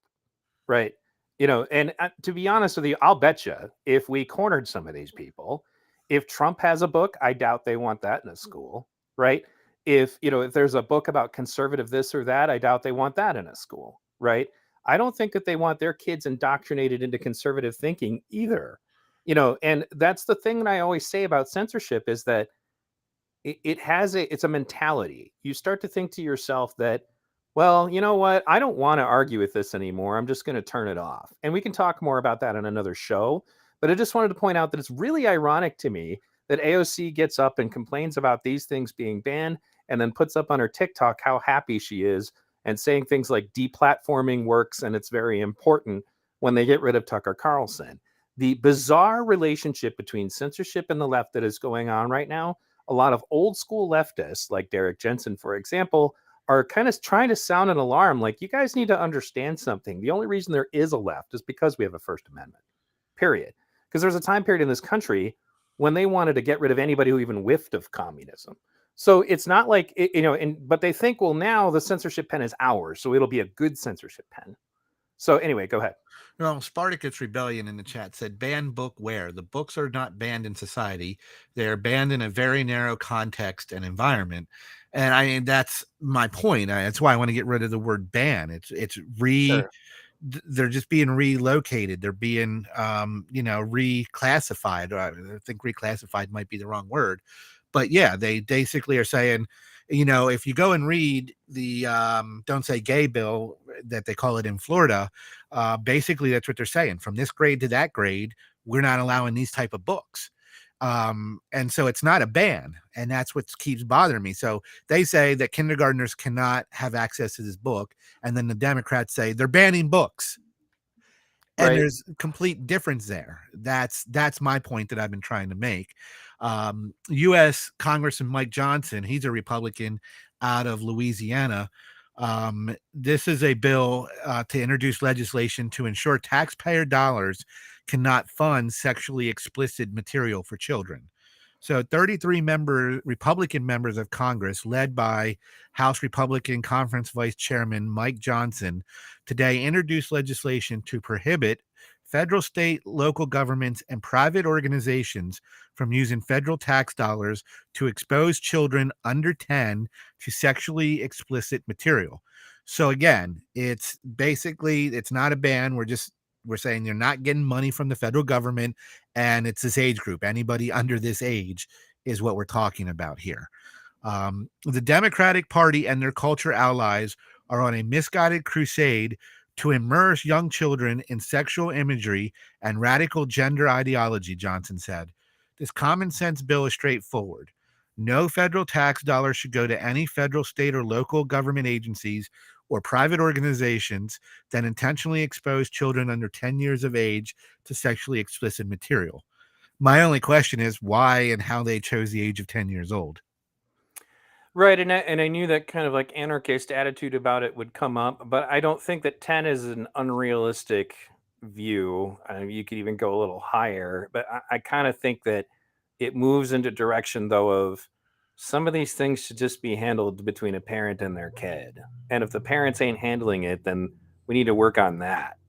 Speaker 7: right? And to be honest with you, I'll bet you if we cornered some of these people, if Trump has a book, I doubt they want that in a school, right? If there's a book about conservative this or that, I doubt they want that in a school, right? I don't think that they want their kids indoctrinated into conservative thinking either, and that's the thing that I always say about censorship is that it's a mentality. You start to think to yourself that, well, you know what? I don't want to argue with this anymore. I'm just going to turn it off. And we can talk more about that in another show. But I just wanted to point out that it's really ironic to me that AOC gets up and complains about these things being banned and then puts up on her TikTok how happy she is and saying things like deplatforming works and it's very important when they get rid of Tucker Carlson. The bizarre relationship between censorship and the left that is going on right now, a lot of old school leftists like Derek Jensen, for example, are kind of trying to sound an alarm. Like, you guys need to understand something. The only reason there is a left is because we have a First Amendment, period. Because there's a time period in this country when they wanted to get rid of anybody who even whiffed of communism. So it's not like, but they think, well, now the censorship pen is ours, so it'll be a good censorship pen. So anyway, go ahead.
Speaker 8: Well, Spartacus Rebellion in the chat said, ban book where? The books are not banned in society. They're banned in a very narrow context and environment. And I mean, that's my point. That's why I want to get rid of the word ban. Sure. They're just being relocated. They're being, reclassified. I think reclassified might be the wrong word. But yeah, they basically are saying, if you go and read the Don't Say Gay bill that they call it in Florida, basically that's what they're saying. From this grade to that grade, we're not allowing these type of books. And so it's not a ban. And that's what keeps bothering me. So they say that kindergartners cannot have access to this book. And then the Democrats say they're banning books. And right. There's a complete difference there. That's my point that I've been trying to make. U.S. Congressman Mike Johnson, he's a Republican out of Louisiana. This is a bill to introduce legislation to ensure taxpayer dollars cannot fund sexually explicit material for children. So 33 Republican members of Congress, led by House Republican Conference Vice Chairman Mike Johnson, today introduced legislation to prohibit federal, state, local governments, and private organizations from using federal tax dollars to expose children under 10 to sexually explicit material. So again, it's basically, it's not a ban. We're saying you're not getting money from the federal government, and it's this age group. Anybody under this age is what we're talking about here. The Democratic Party and their culture allies are on a misguided crusade to immerse young children in sexual imagery and radical gender ideology, Johnson said. This common sense bill is straightforward. No federal tax dollars should go to any federal, state, or local government agencies or private organizations that intentionally expose children under 10 years of age to sexually explicit material. My only question is why and how they chose the age of 10 years old.
Speaker 7: Right, and I knew that kind of like anarchist attitude about it would come up, but I don't think that 10 is an unrealistic view. You could even go a little higher, but I kind of think that it moves into direction though of some of these things should just be handled between a parent and their kid. And if the parents ain't handling it, then we need to work on that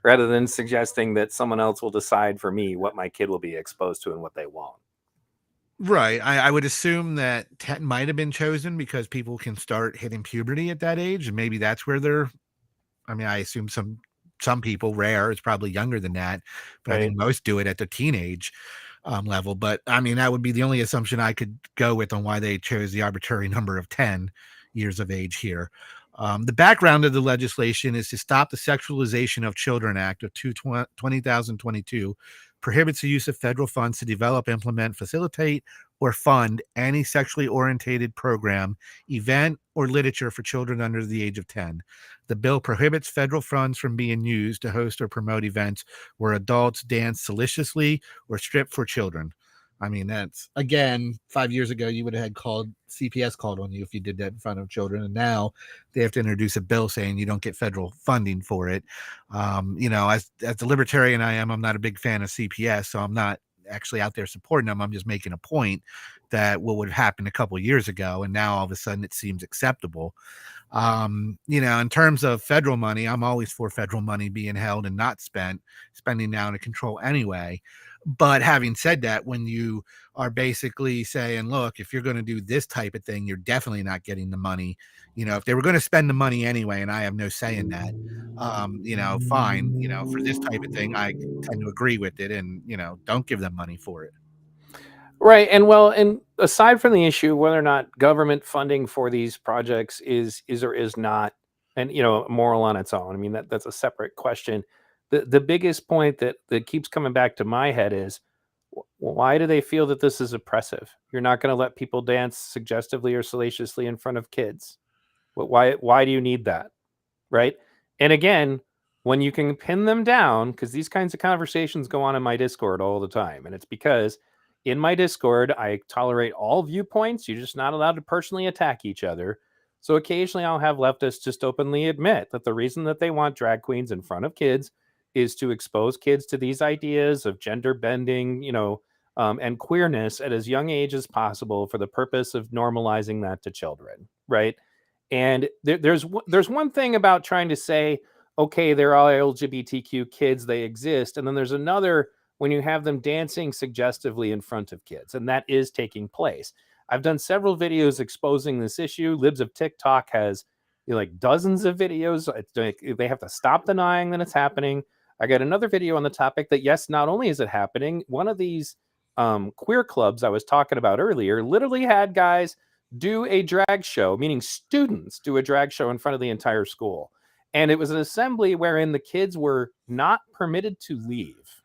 Speaker 7: rather than suggesting that someone else will decide for me what my kid will be exposed to and what they won't.
Speaker 8: Right. I would assume that 10 might have been chosen because people can start hitting puberty at that age. And maybe that's where they're, I mean, I assume some people, rare, it's probably younger than that, but I think most do it at the teenage level. But I mean, that would be the only assumption I could go with on why they chose the arbitrary number of 10 years of age here. The background of the legislation is to stop the Sexualization of Children Act of 2022, prohibits the use of federal funds to develop, implement, facilitate, or fund any sexually orientated program, event, or literature for children under the age of 10. The bill prohibits federal funds from being used to host or promote events where adults dance salaciously or strip for children. I mean, that's, again, 5 years ago, you would have had CPS called on you if you did that in front of children. And now they have to introduce a bill saying you don't get federal funding for it. As the libertarian I am, I'm not a big fan of CPS, so I'm not actually out there supporting them. I'm just making a point that what would have happened a couple of years ago, and now all of a sudden it seems acceptable. In terms of federal money, I'm always for federal money being held and not spending now to control anyway. But having said that, when you are basically saying, look, if you're going to do this type of thing, you're definitely not getting the money. If they were going to spend the money anyway, and I have no say in that, fine. For this type of thing, I tend to agree with it, and, don't give them money for it.
Speaker 7: Right. And aside from the issue whether or not government funding for these projects is or is not, and moral on its own. I mean, that's a separate question. The biggest point that keeps coming back to my head is why do they feel that this is oppressive? You're not going to let people dance suggestively or salaciously in front of kids. Why do you need that? Right. And again, when you can pin them down, because these kinds of conversations go on in my Discord all the time. And it's because in my Discord, I tolerate all viewpoints. You're just not allowed to personally attack each other. So occasionally I'll have leftists just openly admit that the reason that they want drag queens in front of kids is to expose kids to these ideas of gender bending, and queerness at as young age as possible for the purpose of normalizing that to children, right? And there's one thing about trying to say, okay, they're all LGBTQ kids, they exist, and then there's another when you have them dancing suggestively in front of kids, and that is taking place. I've done several videos exposing this issue. Libs of TikTok has dozens of videos. They have to stop denying that it's happening. I got another video on the topic that, yes, not only is it happening, one of these queer clubs I was talking about earlier literally had guys do a drag show, meaning students do a drag show in front of the entire school. And it was an assembly wherein the kids were not permitted to leave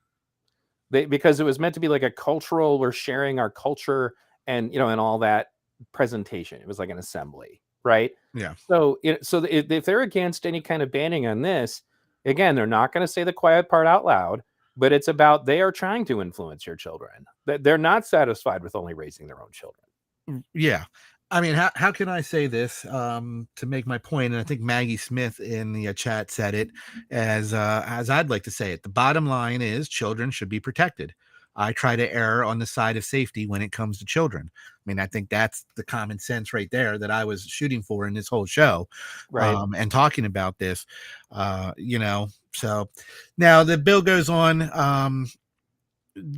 Speaker 7: because it was meant to be like a cultural, we're sharing our culture and, and all that presentation. It was like an assembly, right?
Speaker 8: Yeah.
Speaker 7: So if they're against any kind of banning on this, again, they're not going to say the quiet part out loud, but it's about they are trying to influence your children. They're not satisfied with only raising their own children.
Speaker 8: Yeah. I mean, how can I say this to make my point? And I think Maggie Smith in the chat said it as I'd like to say it. The bottom line is children should be protected. I try to err on the side of safety when it comes to children. I mean, I think that's the common sense right there that I was shooting for in this whole show,
Speaker 7: right?
Speaker 8: And talking about this, So now the bill goes on.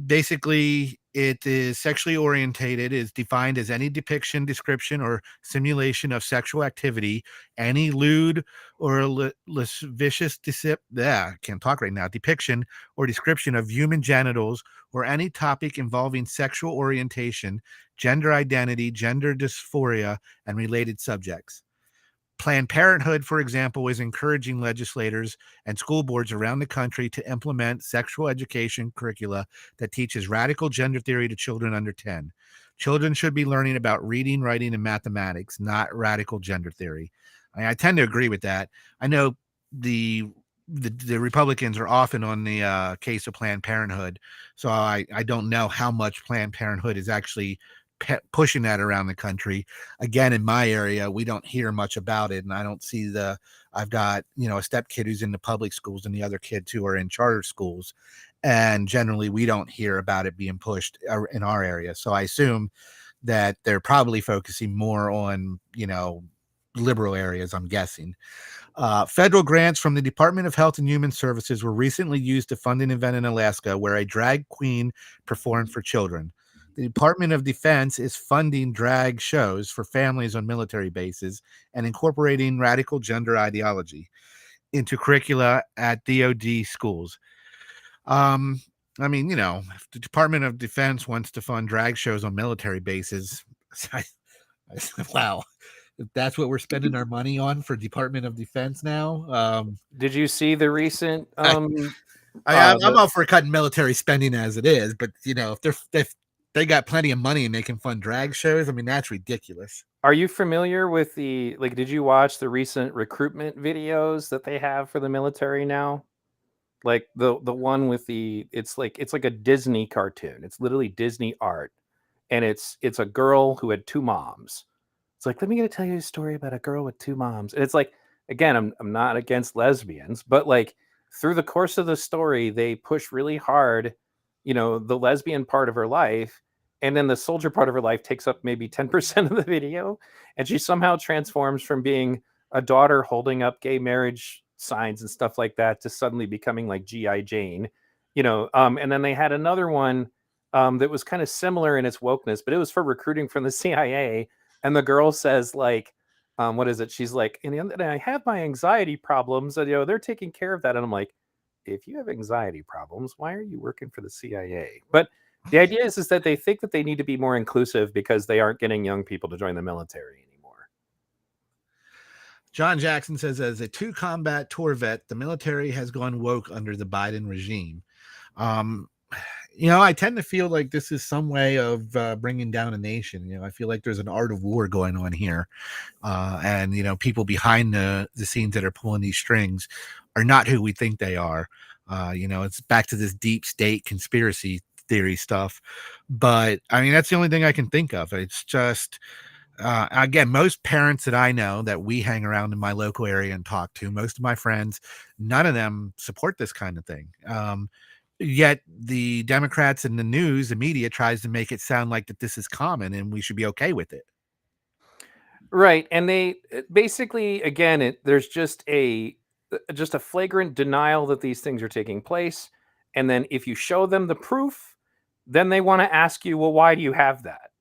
Speaker 8: basically it is sexually orientated, is defined as any depiction, description, or simulation of sexual activity, any lewd or lascivious can't talk right now, depiction or description of human genitals, or any topic involving sexual orientation, gender identity, gender dysphoria, and related subjects. Planned Parenthood, for example, is encouraging legislators and school boards around the country to implement sexual education curricula that teaches radical gender theory to children under 10. Children should be learning about reading, writing, and mathematics, not radical gender theory. I tend to agree with that. I know the Republicans are often on the case of Planned Parenthood, so I don't know how much Planned Parenthood is actually pushing that around the country. Again, in my area, we don't hear much about it, and I don't see I've got, a step kid who's in the public schools and the other kids who are in charter schools, and generally we don't hear about it being pushed in our area. So I assume that they're probably focusing more on, liberal areas, I'm guessing. Federal grants from the Department of Health and Human Services were recently used to fund an event in Alaska where a drag queen performed for children. The Department of Defense is funding drag shows for families on military bases and incorporating radical gender ideology into curricula at DoD schools. If the Department of Defense wants to fund drag shows on military bases, wow, if that's what we're spending our money on for Department of Defense now.
Speaker 7: Did you see the recent?
Speaker 8: I'm all for cutting military spending as it is, but if they got plenty of money and they can fund drag shows, that's ridiculous.
Speaker 7: Are you familiar with did you watch the recent recruitment videos that they have for the military now? Like the one with it's like a Disney cartoon. It's literally Disney art. And it's a girl who had two moms. It's like, let me tell you a story about a girl with two moms. And it's like, again, I'm not against lesbians, but like through the course of the story, they push really hard, the lesbian part of her life. And then the soldier part of her life takes up maybe 10% of the video. And she somehow transforms from being a daughter holding up gay marriage signs and stuff like that to suddenly becoming like G.I. Jane, and then they had another one that was kind of similar in its wokeness, but it was for recruiting from the CIA. And the girl says like, what is it? She's like, and I have my anxiety problems. And, they're taking care of that. And I'm like, if you have anxiety problems, why are you working for the CIA? But the idea is that they think that they need to be more inclusive because they aren't getting young people to join the military anymore.
Speaker 8: John Jackson says, as a 2-combat tour vet, the military has gone woke under the Biden regime. I tend to feel like this is some way of bringing down a nation. I feel like there's an art of war going on here. And people behind the scenes that are pulling these strings are not who we think they are. It's back to this deep state conspiracy theory stuff. But that's the only thing I can think of. It's just, again, most parents that I know that we hang around in my local area and talk to, most of my friends, none of them support this kind of thing. Yet the Democrats and the news, the media tries to make it sound like that this is common and we should be okay with it.
Speaker 7: Right. And they basically, again, there's just a flagrant denial that these things are taking place. And then if you show them the proof, then they want to ask you, well, why do you have that?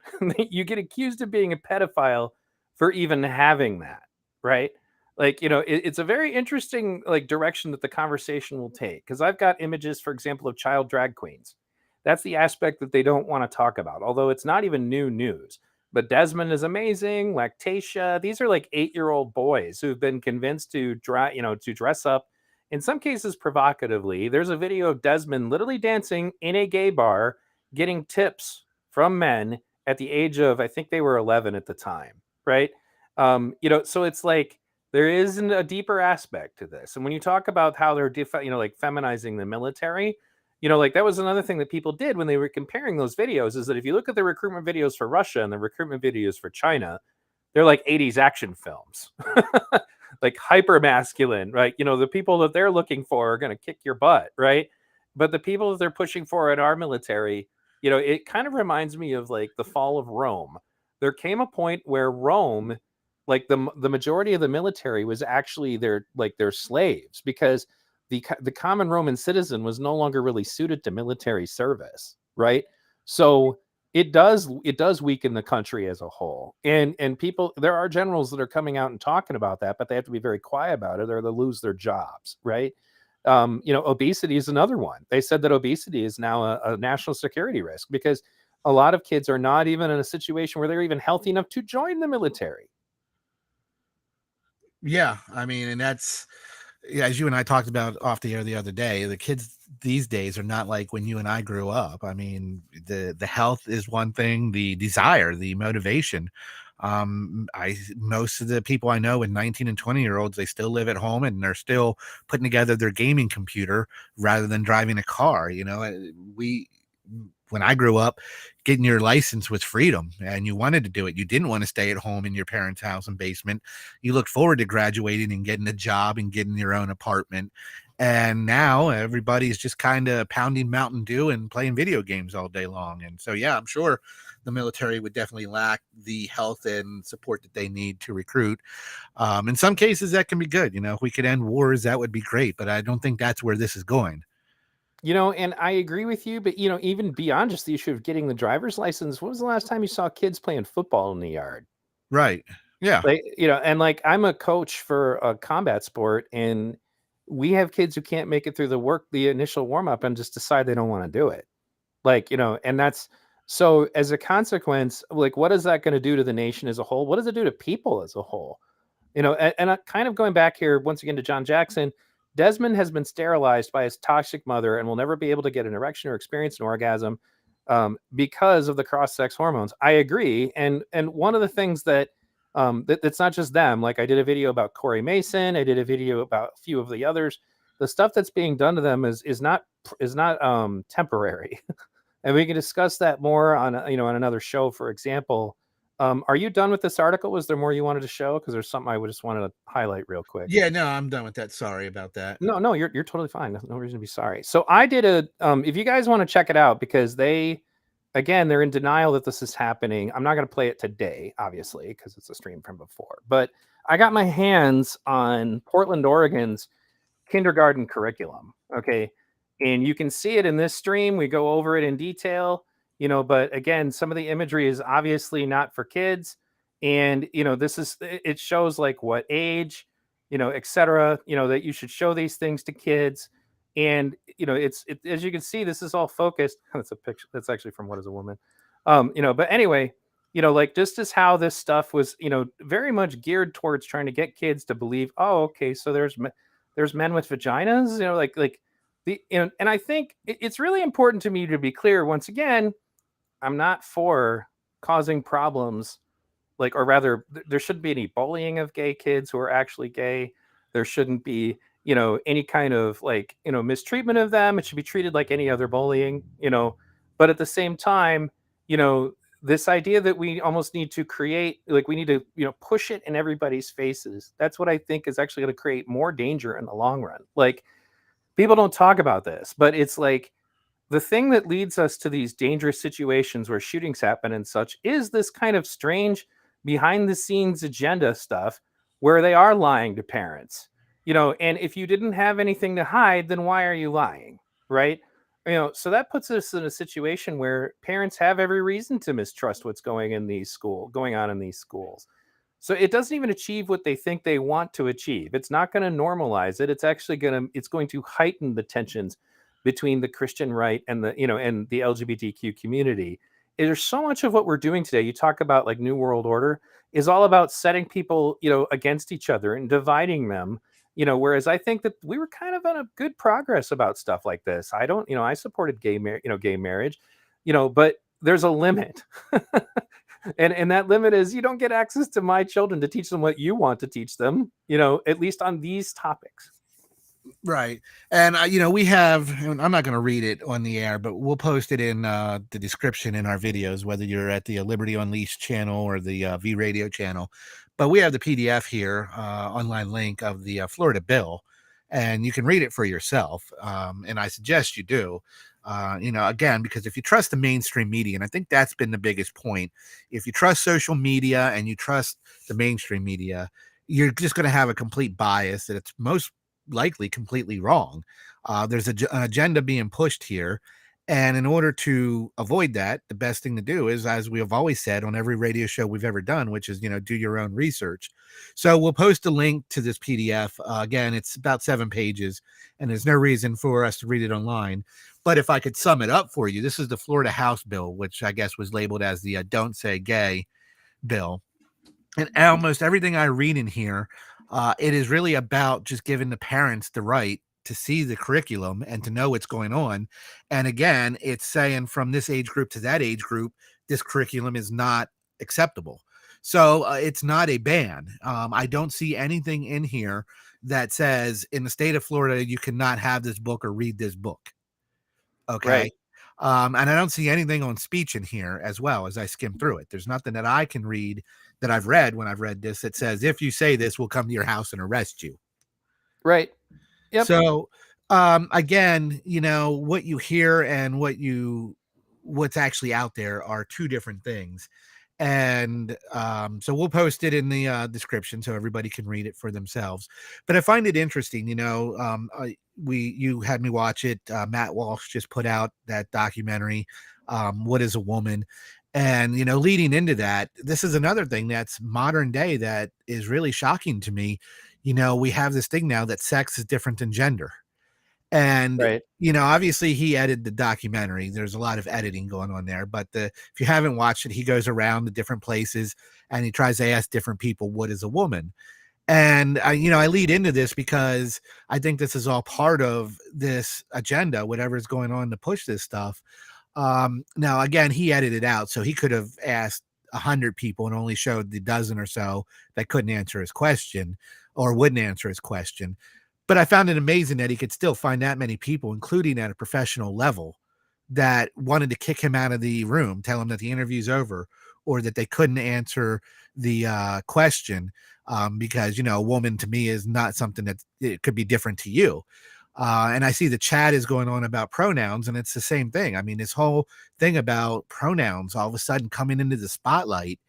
Speaker 7: You get accused of being a pedophile for even having that, right? Like, it's a very interesting direction that the conversation will take. Because I've got images, for example, of child drag queens. That's the aspect that they don't want to talk about, although it's not even new news. But Desmond is amazing. Lactatia. These are like 8-year-old boys who've been convinced to dress up, in some cases provocatively. There's a video of Desmond literally dancing in a gay bar, getting tips from men at the age of, I think they were 11 at the time, right? So it's like there isn't a deeper aspect to this. And when you talk about how they're feminizing the military, that was another thing that people did when they were comparing those videos, is that if you look at the recruitment videos for Russia and the recruitment videos for China, they're like 80s action films, like hyper masculine, right? The people that they're looking for are going to kick your butt, right? But the people that they're pushing for in our military, it kind of reminds me of like the fall of Rome. There came a point where Rome, like the majority of the military was actually their slaves, because the common Roman citizen was no longer really suited to military service, right? So it does weaken the country as a whole. And people, there are generals that are coming out and talking about that, but they have to be very quiet about it or they'll lose their jobs, right? Obesity is another one. They said that obesity is now a national security risk because a lot of kids are not even in a situation where they're even healthy enough to join the military.
Speaker 8: Yeah, I mean, and that's, yeah, as you and I talked about off the air the other day, the kids these days are not like when you and I grew up. I mean, the health is one thing, the desire, the motivation. I Most of the people I know with 19 and 20-year-olds, they still live at home and they're still putting together their gaming computer rather than driving a car. We when I grew up, getting your license was freedom and you wanted to do it. You didn't want to stay at home in your parents' house and basement. You looked forward to graduating and getting a job and getting your own apartment. And now everybody's just kind of pounding Mountain Dew and playing video games all day long. And so, yeah, I'm sure the military would definitely lack the health and support that they need to recruit. In some cases, that can be good. If we could end wars, that would be great. But I don't think that's where this is going.
Speaker 7: And I agree with you, but even beyond just the issue of getting the driver's license, when was the last time you saw kids playing football in the yard?
Speaker 8: Right. Yeah.
Speaker 7: And I'm a coach for a combat sport, and we have kids who can't make it through the initial warm up and just decide they don't want to do it. And that's so as a consequence, what is that going to do to the nation as a whole? What does it do to people as a whole? And kind of going back here once again to John Jackson, Desmond has been sterilized by his toxic mother and will never be able to get an erection or experience an orgasm because of the cross-sex hormones. I agree. And one of the things that's not just them. Like I did a video about Corey Mason. I did a video about a few of the others. The stuff that's being done to them is not temporary. And we can discuss that more on another show, for example. Are you done with this article? Was there more you wanted to show? Because there's something I just wanted to highlight real quick.
Speaker 8: Yeah, no, I'm done with that. Sorry about that.
Speaker 7: No, you're totally fine. There's no reason to be sorry. So I did if you guys want to check it out, because they're in denial that this is happening. I'm not going to play it today, obviously, because it's a stream from before. But I got my hands on Portland, Oregon's kindergarten curriculum. Okay. And you can see it in this stream. We go over it in detail. But again, some of the imagery is obviously not for kids. And, it shows like what age, et cetera, that you should show these things to kids. And, as you can see, this is all focused. That's a picture. That's actually from What is a Woman? But anyway, just as how this stuff was, very much geared towards trying to get kids to believe, oh, okay, so there's men with vaginas, and I think it's really important to me to be clear once again. I'm not for causing problems, or rather, there shouldn't be any bullying of gay kids who are actually gay. There shouldn't be, any kind of mistreatment of them. It should be treated like any other bullying, But at the same time, this idea that we almost need to create, we need to, push it in everybody's faces. That's what I think is actually going to create more danger in the long run. People don't talk about this, but it's the thing that leads us to these dangerous situations where shootings happen and such is this kind of strange behind the scenes agenda stuff where they are lying to parents, and if you didn't have anything to hide, then why are you lying? Right. So that puts us in a situation where parents have every reason to mistrust what's going on in these schools. So it doesn't even achieve what they think they want to achieve. It's not going to normalize it. It's actually it's going to heighten the tensions between the Christian right and the LGBTQ community. There's so much of what we're doing today. You talk about New World Order is all about setting people, against each other and dividing them, whereas I think that we were kind of on a good progress about stuff like this. I supported gay marriage, but there's a limit. And that limit is you don't get access to my children to teach them what you want to teach them, at least on these topics.
Speaker 8: Right. And, we have, and I'm not going to read it on the air, but we'll post it in the description in our videos, whether you're at the Liberty Unleashed channel or the V Radio channel. But we have the PDF here, online link of the Florida bill, and you can read it for yourself. And I suggest you do, again, because if you trust the mainstream media, and I think that's been the biggest point, if you trust social media and you trust the mainstream media, you're just going to have a complete bias that it's most likely completely wrong. There's an agenda being pushed here. And in order to avoid that, the best thing to do is, as we have always said on every radio show we've ever done, which is, do your own research. So we'll post a link to this PDF. Again, it's about 7 pages, and there's no reason for us to read it online. But if I could sum it up for you, this is the Florida House bill, which I guess was labeled as the Don't Say Gay bill. And almost everything I read in here, it is really about just giving the parents the right to see the curriculum and to know what's going on. And again, it's saying from this age group to that age group, this curriculum is not acceptable. So it's not a ban. I don't see anything in here that says in the state of Florida, you cannot have this book or read this book. Okay.
Speaker 7: Right.
Speaker 8: And I don't see anything on speech in here as well as I skim through it. There's nothing that I can read that I've read when I've read this that says, if you say this, we'll come to your house and arrest you.
Speaker 7: Right. Yep.
Speaker 8: So, again, what you hear and what's actually out there are two different things. And so we'll post it in the description so everybody can read it for themselves. But I find it interesting, you had me watch it. Matt Walsh just put out that documentary, What is a Woman? And, leading into that, this is another thing that's modern day that is really shocking to me. We have this thing now that sex is different than gender. And,
Speaker 7: Right.
Speaker 8: Obviously he edited the documentary. There's a lot of editing going on there, but if you haven't watched it, he goes around to different places and he tries to ask different people, what is a woman? And I lead into this because I think this is all part of this agenda, whatever is going on to push this stuff. Now, again, he edited out, so he could have asked 100 people and only showed the dozen or so that couldn't answer his question or wouldn't answer his question. But I found it amazing that he could still find that many people, including at a professional level, that wanted to kick him out of the room, tell him that the interview's over, or that they couldn't answer the question because, a woman to me is not something that it could be different to you. And I see the chat is going on about pronouns, and it's the same thing. I mean, this whole thing about pronouns all of a sudden coming into the spotlight.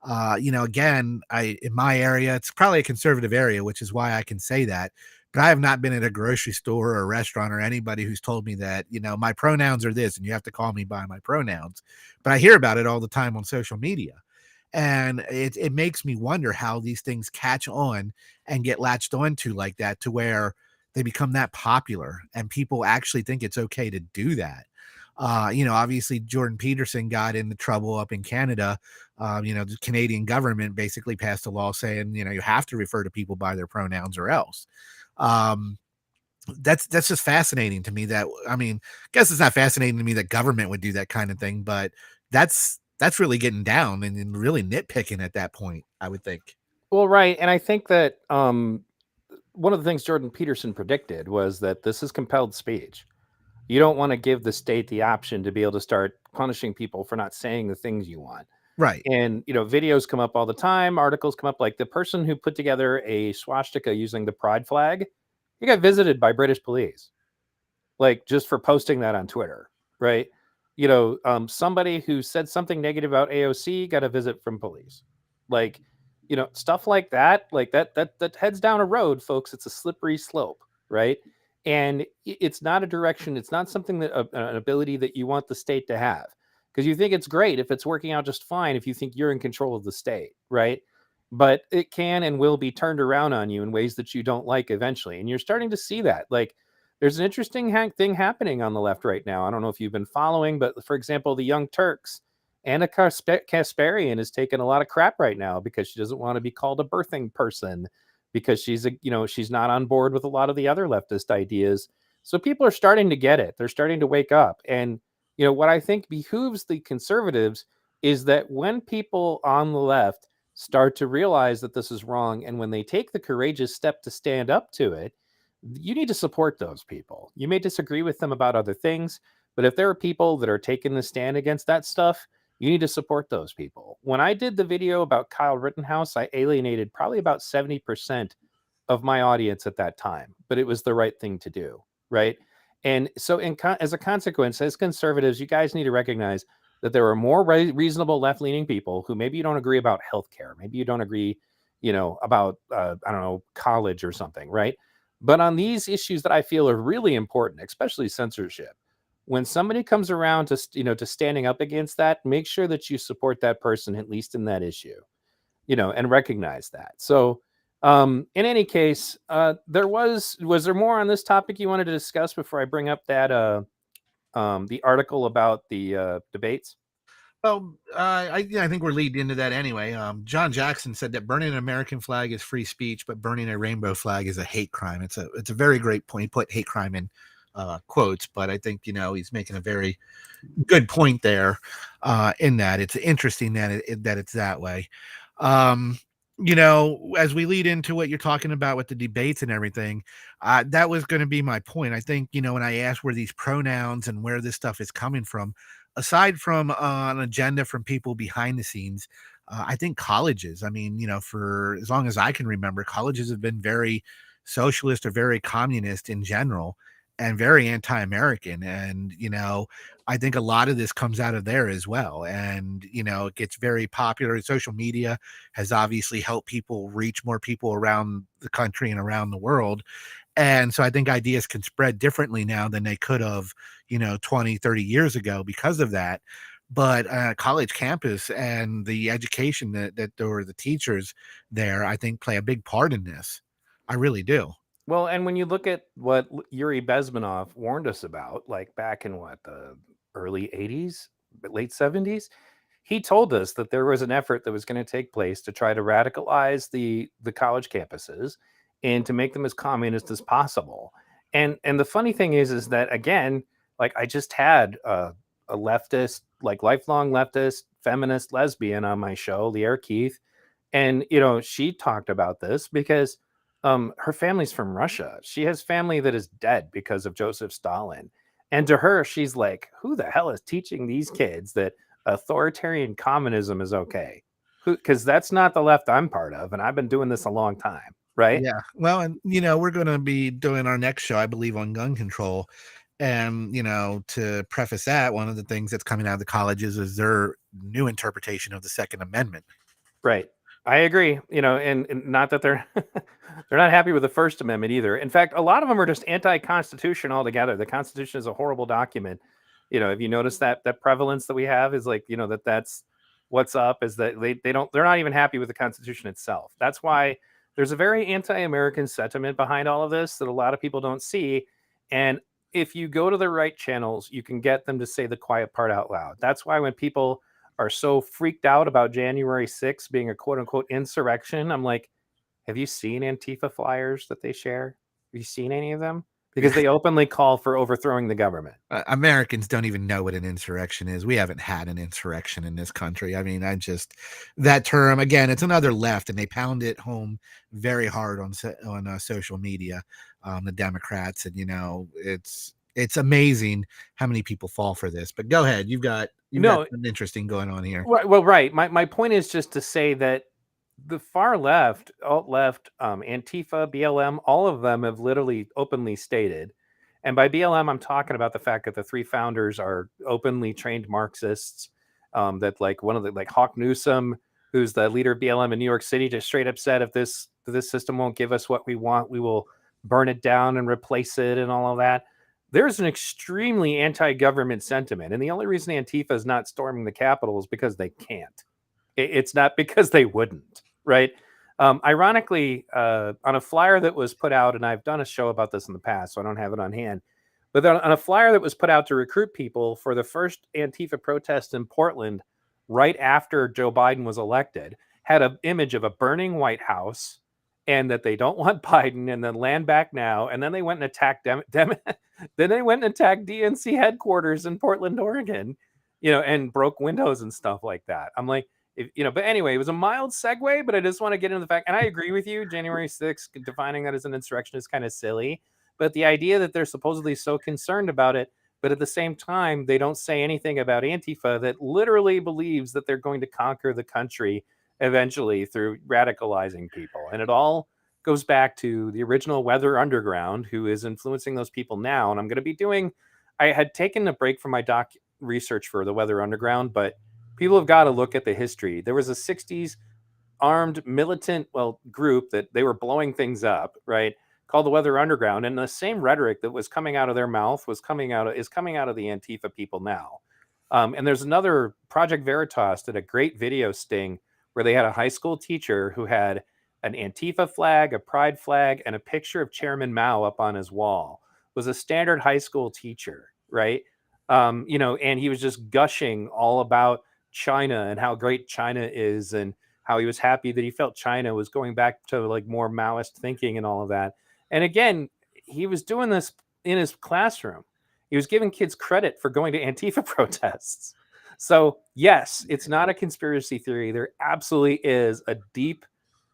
Speaker 8: Again, in my area, it's probably a conservative area, which is why I can say that. But I have not been at a grocery store or a restaurant or anybody who's told me that, my pronouns are this and you have to call me by my pronouns. But I hear about it all the time on social media. And it makes me wonder how these things catch on and get latched onto like that, to where they become that popular and people actually think it's okay to do that. Obviously Jordan Peterson got into trouble up in Canada. The Canadian government basically passed a law saying, you have to refer to people by their pronouns or else. That's just fascinating to me. I guess it's not fascinating to me that government would do that kind of thing, but that's really getting down and really nitpicking at that point, I would think.
Speaker 7: Well, right. And I think that one of the things Jordan Peterson predicted was that this is compelled speech. You don't want to give the state the option to be able to start punishing people for not saying the things you want.
Speaker 8: Right.
Speaker 7: And, videos come up all the time. Articles come up, like the person who put together a swastika using the pride flag, he got visited by British police, like just for posting that on Twitter. Right. Somebody who said something negative about AOC got a visit from police. Like, stuff like that, that heads down a road, folks. It's a slippery slope. Right. And it's not a direction. It's not something that an ability that you want the state to have, because you think it's great if it's working out just fine, if you think you're in control of the state. Right. But it can and will be turned around on you in ways that you don't like eventually. And you're starting to see that. Like, there's an interesting thing happening on the left right now. I don't know if you've been following, but for example, the Young Turks, Anna Kasparian has taken a lot of crap right now because she doesn't want to be called a birthing person, because she's not on board with a lot of the other leftist ideas. So people are starting to get it. They're starting to wake up. And, what I think behooves the conservatives is that when people on the left start to realize that this is wrong, and when they take the courageous step to stand up to it, you need to support those people. You may disagree with them about other things, but if there are people that are taking the stand against that stuff, you need to support those people. When I did the video about Kyle Rittenhouse, I alienated probably about 70% of my audience at that time, but it was the right thing to do, right? And so as a consequence, as conservatives, you guys need to recognize that there are more reasonable left-leaning people who maybe you don't agree about healthcare. Maybe you don't agree, about, college or something, right? But on these issues that I feel are really important, especially censorship, when somebody comes around to to standing up against that, make sure that you support that person at least in that issue, and recognize that. So, in any case, was there more on this topic you wanted to discuss before I bring up that the article about the debates?
Speaker 8: Well, I think we're leading into that anyway. John Jackson said that burning an American flag is free speech, but burning a rainbow flag is a hate crime. It's a very great point. He put hate crime in quotes, but I think he's making a very good point there. In that it's interesting that it's that way. Um, as we lead into what you're talking about with the debates and everything, that was going to be my point. I think when I asked where these pronouns and where this stuff is coming from, aside from an agenda from people behind the scenes, I think colleges, I mean, for as long as I can remember, colleges have been very socialist or very communist in general and very anti-American. And, I think a lot of this comes out of there as well. And, it gets very popular. Social media has obviously helped people reach more people around the country and around the world. And so I think ideas can spread differently now than they could have, 20, 30 years ago because of that. But college campus and the education that or the teachers there, I think, play a big part in this. I really do.
Speaker 7: Well, and when you look at what Yuri Bezmenov warned us about, like back in the early 80s, late 70s, he told us that there was an effort that was going to take place to try to radicalize the college campuses and to make them as communist as possible. And the funny thing is that, again, like, I just had a leftist, like lifelong leftist feminist lesbian on my show, Lear Keith, and she talked about this because her family's from Russia. She has family that is dead because of Joseph Stalin. And to her, she's like, who the hell is teaching these kids that authoritarian communism is okay? Because that's not the left I'm part of, and I've been doing this a long time, right?
Speaker 8: Yeah. Well, and we're going to be doing our next show, I believe, on gun control. And, to preface that, one of the things that's coming out of the colleges is their new interpretation of the Second Amendment.
Speaker 7: Right. I agree. And not that they're they're not happy with the First Amendment either. In fact, a lot of them are just anti-Constitution altogether. The Constitution is a horrible document. If you notice that prevalence that we have is like, that's what's up, is that they're not even happy with the Constitution itself. That's why there's a very anti-American sentiment behind all of this that a lot of people don't see. And if you go to the right channels, you can get them to say the quiet part out loud. That's why when people are so freaked out about January 6th being a quote unquote insurrection, I'm like, have you seen Antifa flyers that they share? Have you seen any of them? Because they openly call for overthrowing the government.
Speaker 8: Americans don't even know what an insurrection is. We haven't had an insurrection in this country. I mean, that term, again, it's another left, and they pound it home very hard on social media, the Democrats. And, it's amazing how many people fall for this. But go ahead. You've got something interesting going on here.
Speaker 7: Well, right. My point is just to say that the far left, alt left, Antifa, BLM, all of them have literally openly stated, and by BLM, I'm talking about the fact that the three founders are openly trained Marxists. That, like, one of the, like, Hawk Newsom, who's the leader of BLM in New York City, just straight up said, if this system won't give us what we want, we will burn it down and replace it and all of that. There's an extremely anti-government sentiment, and the only reason Antifa is not storming the Capitol is because they can't. It's not because they wouldn't. Right. Ironically, on a flyer that was put out, and I've done a show about this in the past, so I don't have it on hand, but on a flyer that was put out to recruit people for the first Antifa protest in Portland, right after Joe Biden was elected, had an image of a burning White House and that they don't want Biden, and then land back now. And then they went and attacked then they went and attacked DNC headquarters in Portland, Oregon, and broke windows and stuff like that. I'm like, but anyway, it was a mild segue, but I just want to get into the fact, and I agree with you, January 6th, defining that as an insurrection is kind of silly, but the idea that they're supposedly so concerned about it, but at the same time, they don't say anything about Antifa that literally believes that they're going to conquer the country eventually through radicalizing people. And it all goes back to the original Weather Underground, who is influencing those people now. And I'm going to be I had taken a break from my doc research for the Weather Underground, but people have got to look at the history. There was a 60s armed militant, group that they were blowing things up, right? called the Weather Underground, and the same rhetoric that was coming out of their mouth is coming out of the Antifa people now. And there's another, Project Veritas did a great video sting where they had a high school teacher who had an Antifa flag, a pride flag, and a picture of Chairman Mao up on his wall. Was a standard high school teacher, right? And he was just gushing all about China and how great China is, and how he was happy that he felt China was going back to like more Maoist thinking and all of that. And again, he was doing this in his classroom. He was giving kids credit for going to Antifa protests. So yes, it's not a conspiracy theory. There absolutely is a deep,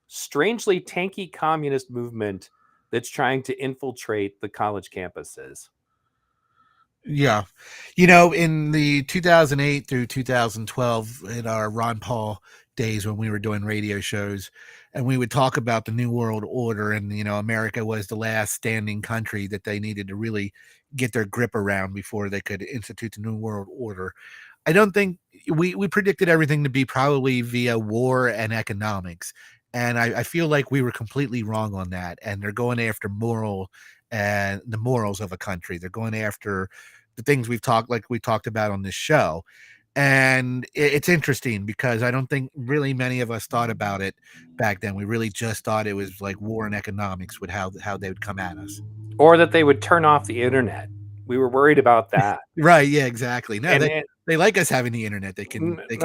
Speaker 7: strangely tanky communist movement that's trying to infiltrate the college campuses.
Speaker 8: Yeah. In the 2008 through 2012, in our Ron Paul days when we were doing radio shows, and we would talk about the New World Order, and, America was the last standing country that they needed to really get their grip around before they could institute the New World Order. I don't think we predicted everything to be probably via war and economics. And I feel like we were completely wrong on that. And they're going after the morals of a country. They're going after the things we talked about on this show. And it's interesting because I don't think really many of us thought about it back then. We really just thought it was like war and economics with how they would come at us.
Speaker 7: Or that they would turn off the internet. We were worried about that.
Speaker 8: Right. Yeah, exactly. No, they like us having the internet. They can send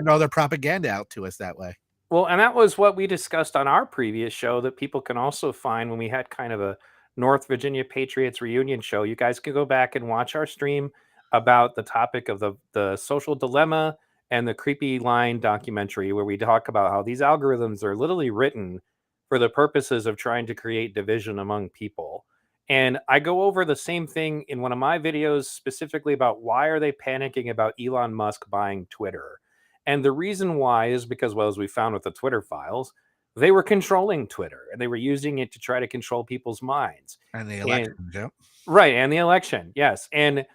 Speaker 8: all their propaganda out to us that way.
Speaker 7: Well, and that was what we discussed on our previous show that people can also find when we had kind of a North Virginia Patriots reunion show. You guys can go back and watch our stream about the topic of the social dilemma and the Creepy Line documentary, where we talk about how these algorithms are literally written for the purposes of trying to create division among people. And I go over the same thing in one of my videos, specifically about why are they panicking about Elon Musk buying Twitter. And the reason why is because, well, as we found with the Twitter files, they were controlling Twitter and they were using it to try to control people's minds.
Speaker 8: And the election, yeah.
Speaker 7: Right, and the election, yes. And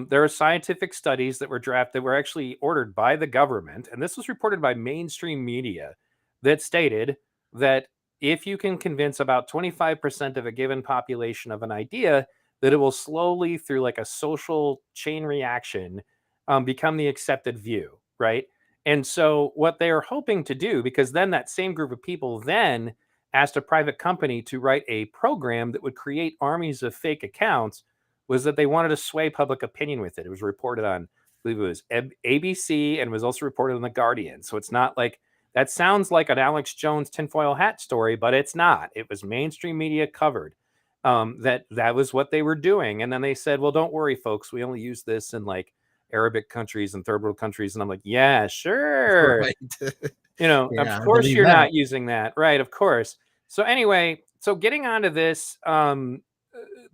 Speaker 7: there are scientific studies that were actually ordered by the government, and this was reported by mainstream media, that stated that if you can convince about 25% of a given population of an idea, that it will slowly, through like a social chain reaction, become the accepted view, right? And so what they are hoping to do, because then that same group of people then asked a private company to write a program that would create armies of fake accounts, was that they wanted to sway public opinion with it. It was reported on, I believe it was ABC, and was also reported on The Guardian. So it's not like, that sounds like an Alex Jones tinfoil hat story, but it's not. It was mainstream media covered. That was what they were doing. And then they said, well, don't worry, folks. We only use this in like Arabic countries and third world countries. And I'm like, yeah, sure.
Speaker 8: Right.
Speaker 7: Yeah, of course you're not using that. Right. Of course. So anyway, so getting onto this,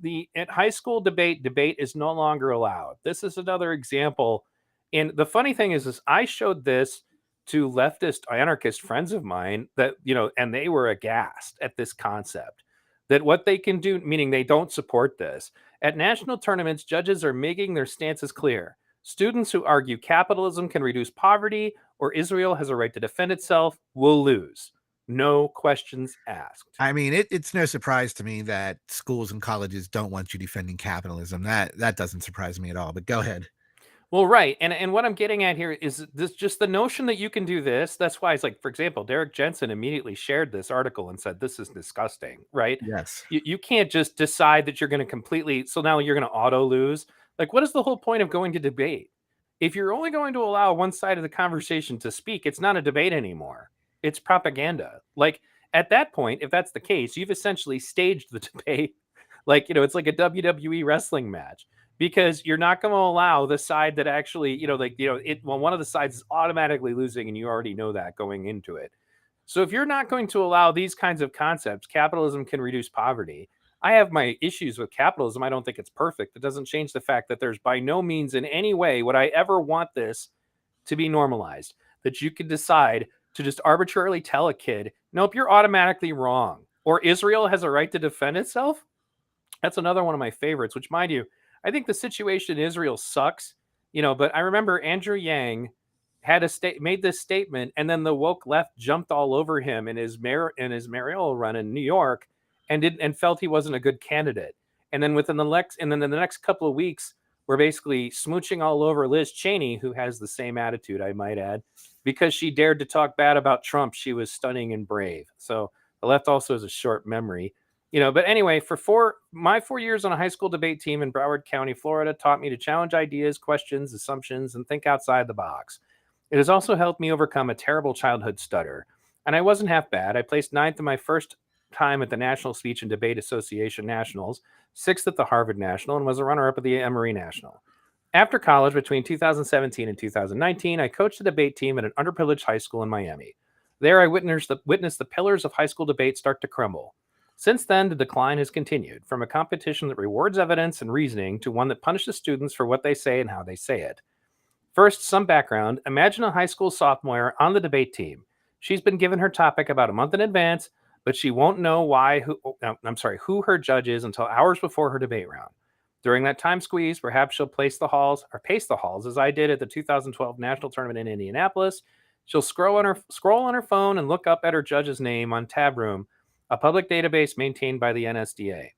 Speaker 7: the high school debate is no longer allowed. This is another example. And the funny thing is I showed this to leftist anarchist friends of mine that, and they were aghast at this concept, that what they can do, meaning they don't support this. At national tournaments, judges are making their stances clear. Students who argue capitalism can reduce poverty or Israel has a right to defend itself will lose. No questions asked.
Speaker 8: I mean, it's no surprise to me that schools and colleges don't want you defending capitalism. That doesn't surprise me at all, but go ahead.
Speaker 7: Well, right. And what I'm getting at here is this, just the notion that you can do this. That's why it's like, for example, Derek Jensen immediately shared this article and said, this is disgusting, right?
Speaker 8: Yes.
Speaker 7: You can't just decide that you're going to completely, so now you're going to auto lose. Like, what is the whole point of going to debate? If you're only going to allow one side of the conversation to speak, it's not a debate anymore. It's propaganda. Like, at that point, if that's the case, you've essentially staged the debate. Like, it's like a WWE wrestling match. Because you're not going to allow the side that actually, one of the sides is automatically losing, and you already know that going into it. So if you're not going to allow these kinds of concepts, capitalism can reduce poverty. I have my issues with capitalism. I don't think it's perfect. It doesn't change the fact that there's by no means in any way would I ever want this to be normalized. That you could decide to just arbitrarily tell a kid, nope, you're automatically wrong. Or Israel has a right to defend itself. That's another one of my favorites, which, mind you, I think the situation in Israel sucks, but I remember Andrew Yang had made this statement, and then the woke left jumped all over him in his mayoral run in New York and felt he wasn't a good candidate. And then in the next couple of weeks, we're basically smooching all over Liz Cheney, who has the same attitude, I might add, because she dared to talk bad about Trump. She was stunning and brave. So the left also has a short memory. But anyway, my 4 years on a high school debate team in Broward County, Florida, taught me to challenge ideas, questions, assumptions, and think outside the box. It has also helped me overcome a terrible childhood stutter. And I wasn't half bad. I placed 9th in my first time at the National Speech and Debate Association Nationals, 6th at the Harvard National, and was a runner-up at the Emory National. After college, between 2017 and 2019, I coached a debate team at an underprivileged high school in Miami. There, I witnessed the pillars of high school debate start to crumble. Since then, the decline has continued, from a competition that rewards evidence and reasoning to one that punishes students for what they say and how they say it. First, some background. Imagine a high school sophomore on the debate team. She's been given her topic about a month in advance, but she won't know who her judge is until hours before her debate round. During that time squeeze, perhaps she'll pace the halls, as I did at the 2012 national tournament in Indianapolis. She'll scroll on her phone and look up at her judge's name on Tab Room, a public database maintained by the NSDA.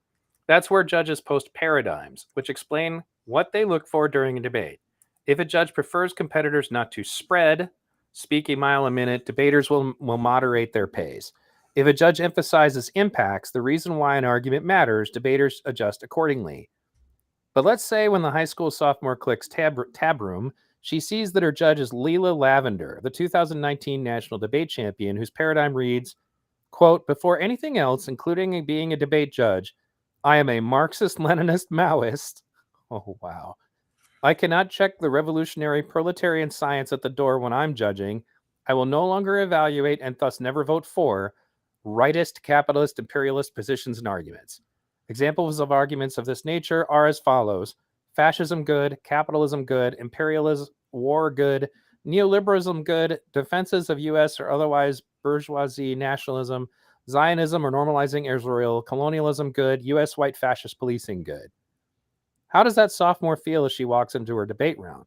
Speaker 7: That's where judges post paradigms, which explain what they look for during a debate. If a judge prefers competitors not to speak a mile a minute, debaters will moderate their pace. If a judge emphasizes impacts, the reason why an argument matters, debaters adjust accordingly. But let's say when the high school sophomore clicks tab room, she sees that her judge is Leela Lavender, the 2019 national debate champion, whose paradigm reads, quote, "Before anything else, including being a debate judge, I am a Marxist-Leninist Maoist." Oh, wow. "I cannot check the revolutionary proletarian science at the door when I'm judging. I will no longer evaluate and thus never vote for rightist, capitalist, imperialist positions and arguments. Examples of arguments of this nature are as follows: fascism good, capitalism good, imperialism, war good, neoliberalism good, defenses of U.S. or otherwise bourgeoisie nationalism, Zionism or normalizing Israel, colonialism good, U.S. white fascist policing good." How does that sophomore feel as she walks into her debate round?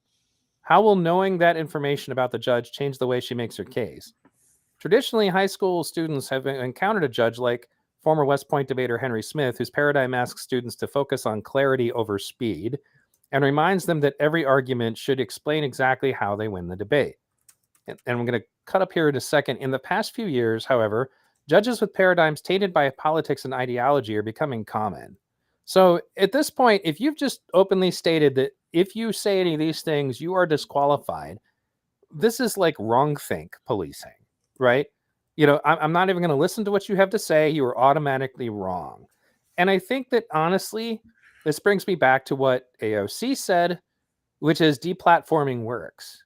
Speaker 7: How will knowing that information about the judge change the way she makes her case? Traditionally, high school students have encountered a judge like former West Point debater Henry Smith, whose paradigm asks students to focus on clarity over speed and reminds them that every argument should explain exactly how they win the debate. And I'm going to cut up here in a second. In the past few years, however, judges with paradigms tainted by politics and ideology are becoming common. So at this point, if you've just openly stated that if you say any of these things, you are disqualified, this is like wrongthink policing, right? I'm not even going to listen to what you have to say. You are automatically wrong. And I think that honestly, this brings me back to what AOC said, which is deplatforming works.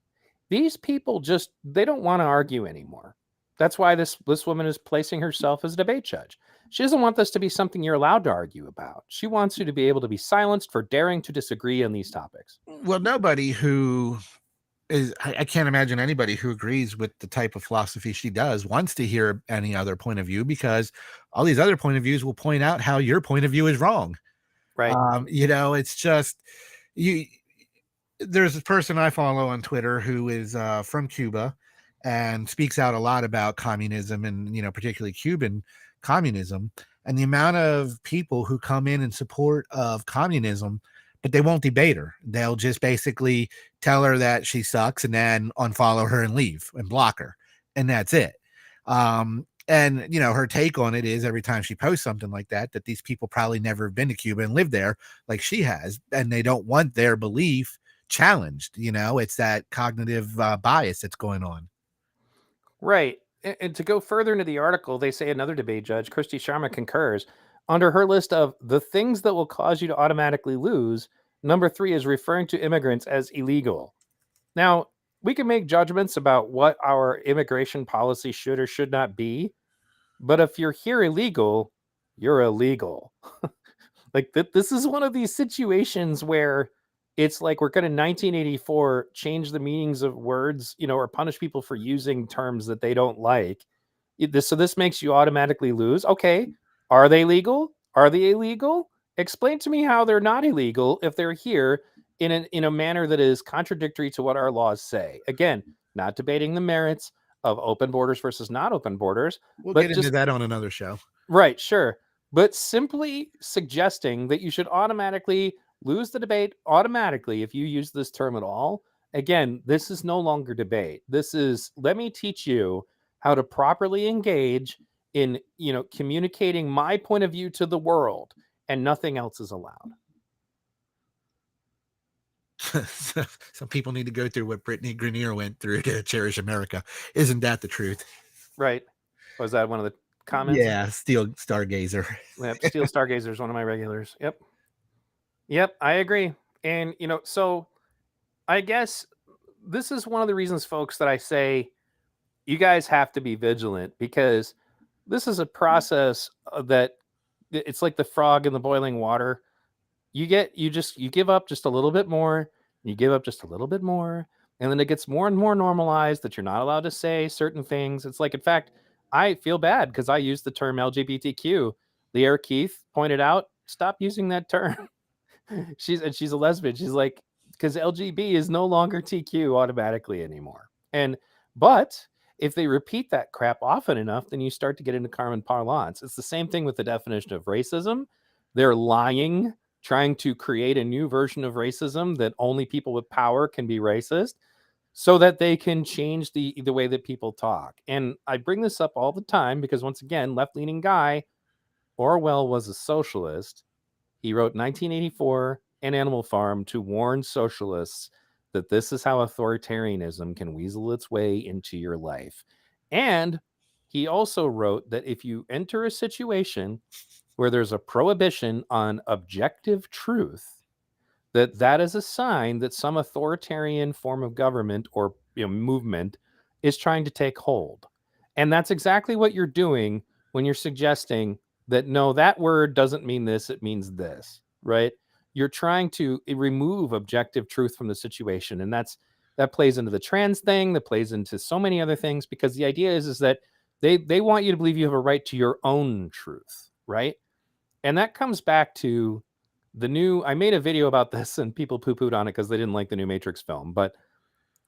Speaker 7: These people they don't want to argue anymore. That's why this woman is placing herself as a debate judge. She doesn't want this to be something you're allowed to argue about. She wants you to be able to be silenced for daring to disagree on these topics.
Speaker 8: Well, nobody who I can't imagine anybody who agrees with the type of philosophy she does wants to hear any other point of view, because all these other point of views will point out how your point of view is wrong.
Speaker 7: Right.
Speaker 8: It's just there's a person I follow on Twitter who is from Cuba and speaks out a lot about communism and, particularly Cuban communism, and the amount of people who come in support of communism, but they won't debate her. They'll just basically tell her that she sucks and then unfollow her and leave and block her. And that's it. And, her take on it is every time she posts something like that these people probably never have been to Cuba and lived there like she has, and they don't want their belief challenged. It's that cognitive bias that's going on.
Speaker 7: Right. And to go further into the article, they say another debate judge, Christy Sharma, concurs. Under her list of the things that will cause you to automatically lose, number 3 is referring to immigrants as illegal. Now, we can make judgments about what our immigration policy should or should not be, but if you're here illegal, you're illegal. This is one of these situations where it's like we're going to 1984 change the meanings of words, or punish people for using terms that they don't like. So this makes you automatically lose. Okay. Are they legal? Are they illegal? Explain to me how they're not illegal if they're here in a manner that is contradictory to what our laws say. Again, not debating the merits of open borders versus not open borders.
Speaker 8: We'll get into that on another show.
Speaker 7: Right, sure. but simply suggesting that you should automatically lose the debate automatically if you use this term at all. Again, this is no longer debate. This is, let me teach you how to properly engage in, communicating my point of view to the world, and nothing else is allowed.
Speaker 8: Some people need to go through what Brittany Grenier went through to cherish America. Isn't that the truth?
Speaker 7: Right. Was that one of the comments?
Speaker 8: Yeah, Steel Stargazer.
Speaker 7: Yep, Steel Stargazer is one of my regulars. Yep, I agree. And, so I guess this is one of the reasons, folks, that I say you guys have to be vigilant, because this is a process that it's like the frog in the boiling water. You give up just a little bit more, you give up just a little bit more, and then it gets more and more normalized that you're not allowed to say certain things. It's like, in fact, I feel bad because I use the term LGBTQ. Lear Keith pointed out, stop using that term. she's a lesbian. She's like, because LGB is no longer TQ automatically anymore. But if they repeat that crap often enough, then you start to get into common parlance. It's the same thing with the definition of racism. They're lying, trying to create a new version of racism that only people with power can be racist, so that they can change the way that people talk. And I bring this up all the time because, once again, left-leaning guy, Orwell was a socialist. He wrote 1984 and Animal Farm to warn socialists that this is how authoritarianism can weasel its way into your life. And he also wrote that if you enter a situation where there's a prohibition on objective truth, that is a sign that some authoritarian form of government or movement is trying to take hold. And that's exactly what you're doing when you're suggesting that, no, that word doesn't mean this, it means this, right? You're trying to remove objective truth from the situation. And that plays into the trans thing, that plays into so many other things, because the idea is that they want you to believe you have a right to your own truth, right? And that comes back to I made a video about this and people poo-pooed on it because they didn't like the new Matrix film. But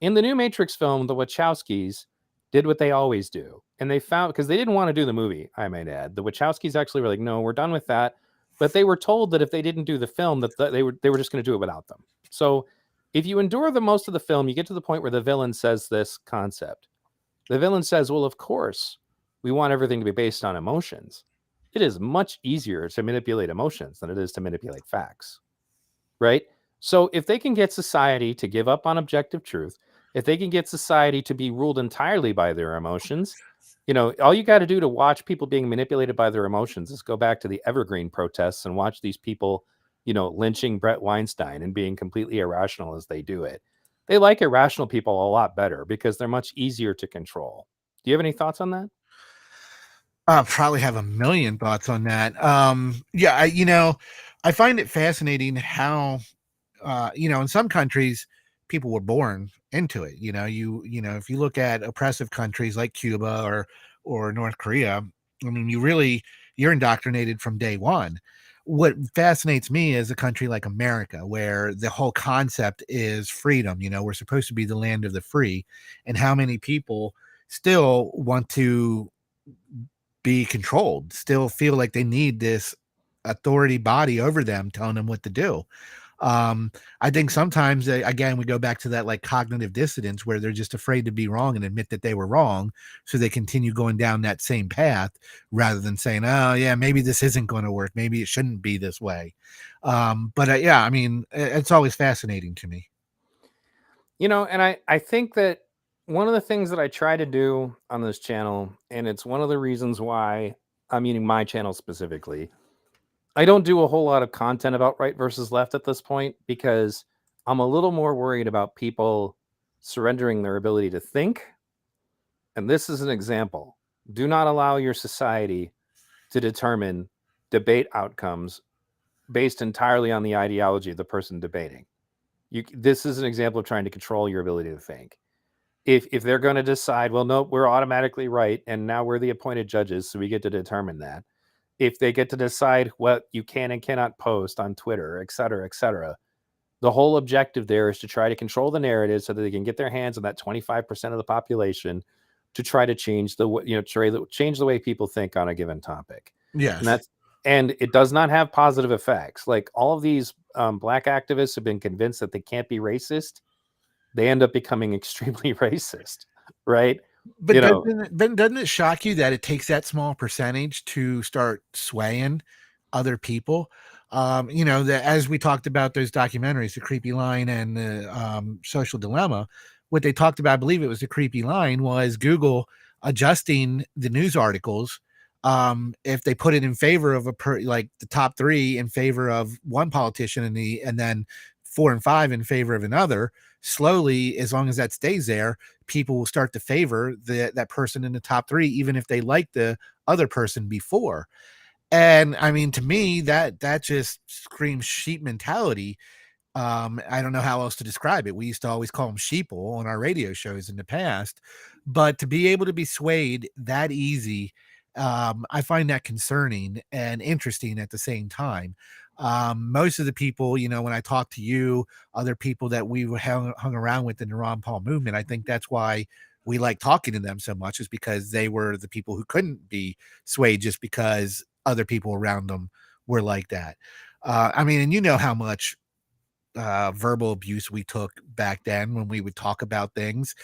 Speaker 7: in the new Matrix film, the Wachowskis did what they always do. And they found, because they didn't want to do the movie, I might add. The Wachowskis actually were like, no, we're done with that. But they were told that if they didn't do the film, that they were just going to do it without them. So if you endure the most of the film, you get to the point where the villain says this concept. The villain says, well, of course, we want everything to be based on emotions. It is much easier to manipulate emotions than it is to manipulate facts, right? So if they can get society to give up on objective truth, if they can get society to be ruled entirely by their emotions, all you got to do to watch people being manipulated by their emotions is go back to the Evergreen protests and watch these people, lynching Brett Weinstein and being completely irrational as they do it. They like irrational people a lot better because they're much easier to control. Do you have any thoughts on that?
Speaker 8: I probably have a million thoughts on that. I find it fascinating how, in some countries, people were born into it. If you look at oppressive countries like Cuba or North Korea, I mean, you're indoctrinated from day one. What fascinates me is a country like America, where the whole concept is freedom. We're supposed to be the land of the free, and how many people still want to be controlled, still feel like they need this authority body over them telling them what to do. I think sometimes, again, we go back to that like cognitive dissonance where they're just afraid to be wrong and admit that they were wrong. So they continue going down that same path rather than saying, oh yeah, maybe this isn't going to work. Maybe it shouldn't be this way. I mean, it's always fascinating to me.
Speaker 7: And I think that one of the things that I try to do on this channel, and it's one of the reasons why I'm using my channel specifically, I don't do a whole lot of content about right versus left at this point because I'm a little more worried about people surrendering their ability to think. And this is an example. Do not allow your society to determine debate outcomes based entirely on the ideology of the person debating. This is an example of trying to control your ability to think. If they're going to decide, well, no, we're automatically right, and now we're the appointed judges, so we get to determine that. If they get to decide what you can and cannot post on Twitter, et cetera, the whole objective there is to try to control the narrative so that they can get their hands on that 25% of the population to try to change change the way people think on a given topic.
Speaker 8: Yes.
Speaker 7: And And it does not have positive effects. Like all of these black activists have been convinced that they can't be racist. They end up becoming extremely racist, right?
Speaker 8: But
Speaker 7: You know,
Speaker 8: doesn't it shock you that it takes that small percentage to start swaying other people? That as we talked about those documentaries, The Creepy Line and the Social Dilemma, what they talked about, I believe it was The Creepy Line, was Google adjusting the news articles if they put it in favor of like the top 3 in favor of one politician and then 4 and 5 in favor of another. Slowly, as long as that stays there, people will start to favor that person in the top 3, even if they like the other person before. And I mean, to me, that just screams sheep mentality. I don't know how else to describe it. We used to always call them sheeple on our radio shows in the past, but to be able to be swayed that easy, I find that concerning and interesting at the same time. Most of the people, when I talk to you, other people that we hung around with in the Ron Paul movement, I think that's why we like talking to them so much, is because they were the people who couldn't be swayed just because other people around them were like that. I mean, and how much verbal abuse we took back then when we would talk about things,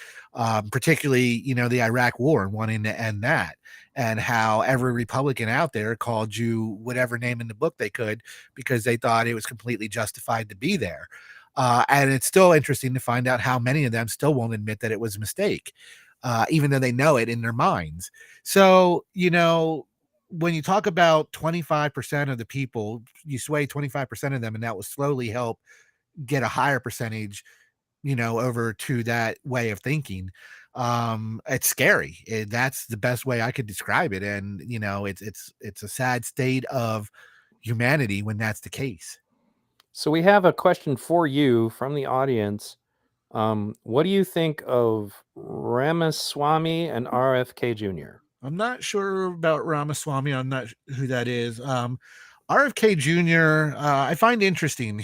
Speaker 8: particularly, the Iraq war and wanting to end that, and how every Republican out there called you whatever name in the book they could because they thought it was completely justified to be there. And it's still interesting to find out how many of them still won't admit that it was a mistake, even though they know it in their minds. So, when you talk about 25% of the people, you sway 25% of them, and that will slowly help get a higher percentage, over to that way of thinking. It's scary. That's the best way I could describe it. And, it's a sad state of humanity when that's the case.
Speaker 7: so we have a question for you from the audience. What do you think of Ramaswamy and RFK Jr.?
Speaker 8: I'm not sure about Ramaswamy. I'm not who that is. RFK Jr., I find interesting.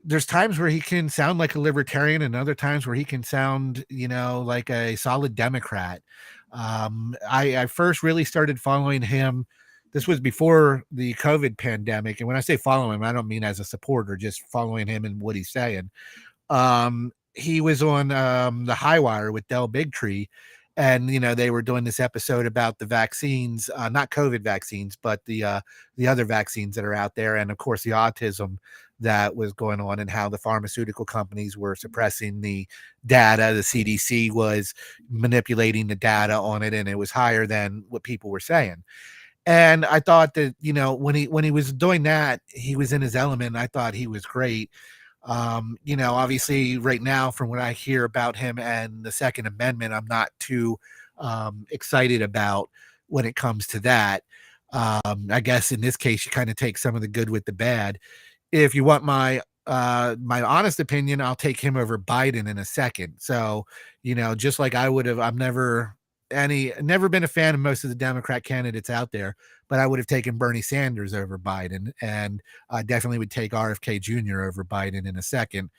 Speaker 8: There's times where he can sound like a libertarian and other times where he can sound, like a solid Democrat. I first really started following him. This was before the COVID pandemic. And when I say follow him, I don't mean as a supporter, just following him and what he's saying. He was on the High Wire with Del Bigtree, and they were doing this episode about the vaccines, not COVID vaccines, but the other vaccines that are out there, and of course the autism that was going on, and how the pharmaceutical companies were suppressing the data. The CDC was manipulating the data on it, and it was higher than what people were saying. And I thought that when he was doing that, he was in his element. I thought he was great. Obviously right now, from what I hear about him and the Second Amendment, I'm not too excited about when it comes to that. I guess in this case, you kind of take some of the good with the bad. If you want my honest opinion, I'll take him over Biden in a second. So, just like I would have, I've never been a fan of most of the Democrat candidates out there, but I would have taken Bernie Sanders over Biden, and I definitely would take RFK Jr. over Biden in a second.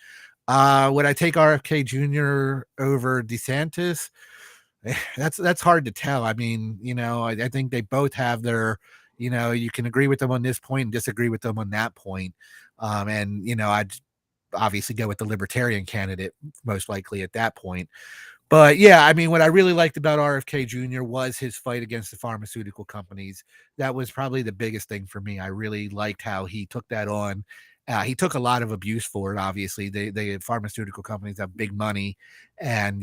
Speaker 8: Would I take RFK Jr. over DeSantis? That's hard to tell. I mean, I think they both have their, you can agree with them on this point and disagree with them on that point. And I'd obviously go with the Libertarian candidate most likely at that point. But yeah, I mean, what I really liked about RFK Jr. was his fight against the pharmaceutical companies. That was probably the biggest thing for me. I really liked how he took that on. He took a lot of abuse for it. Obviously, the pharmaceutical companies have big money, and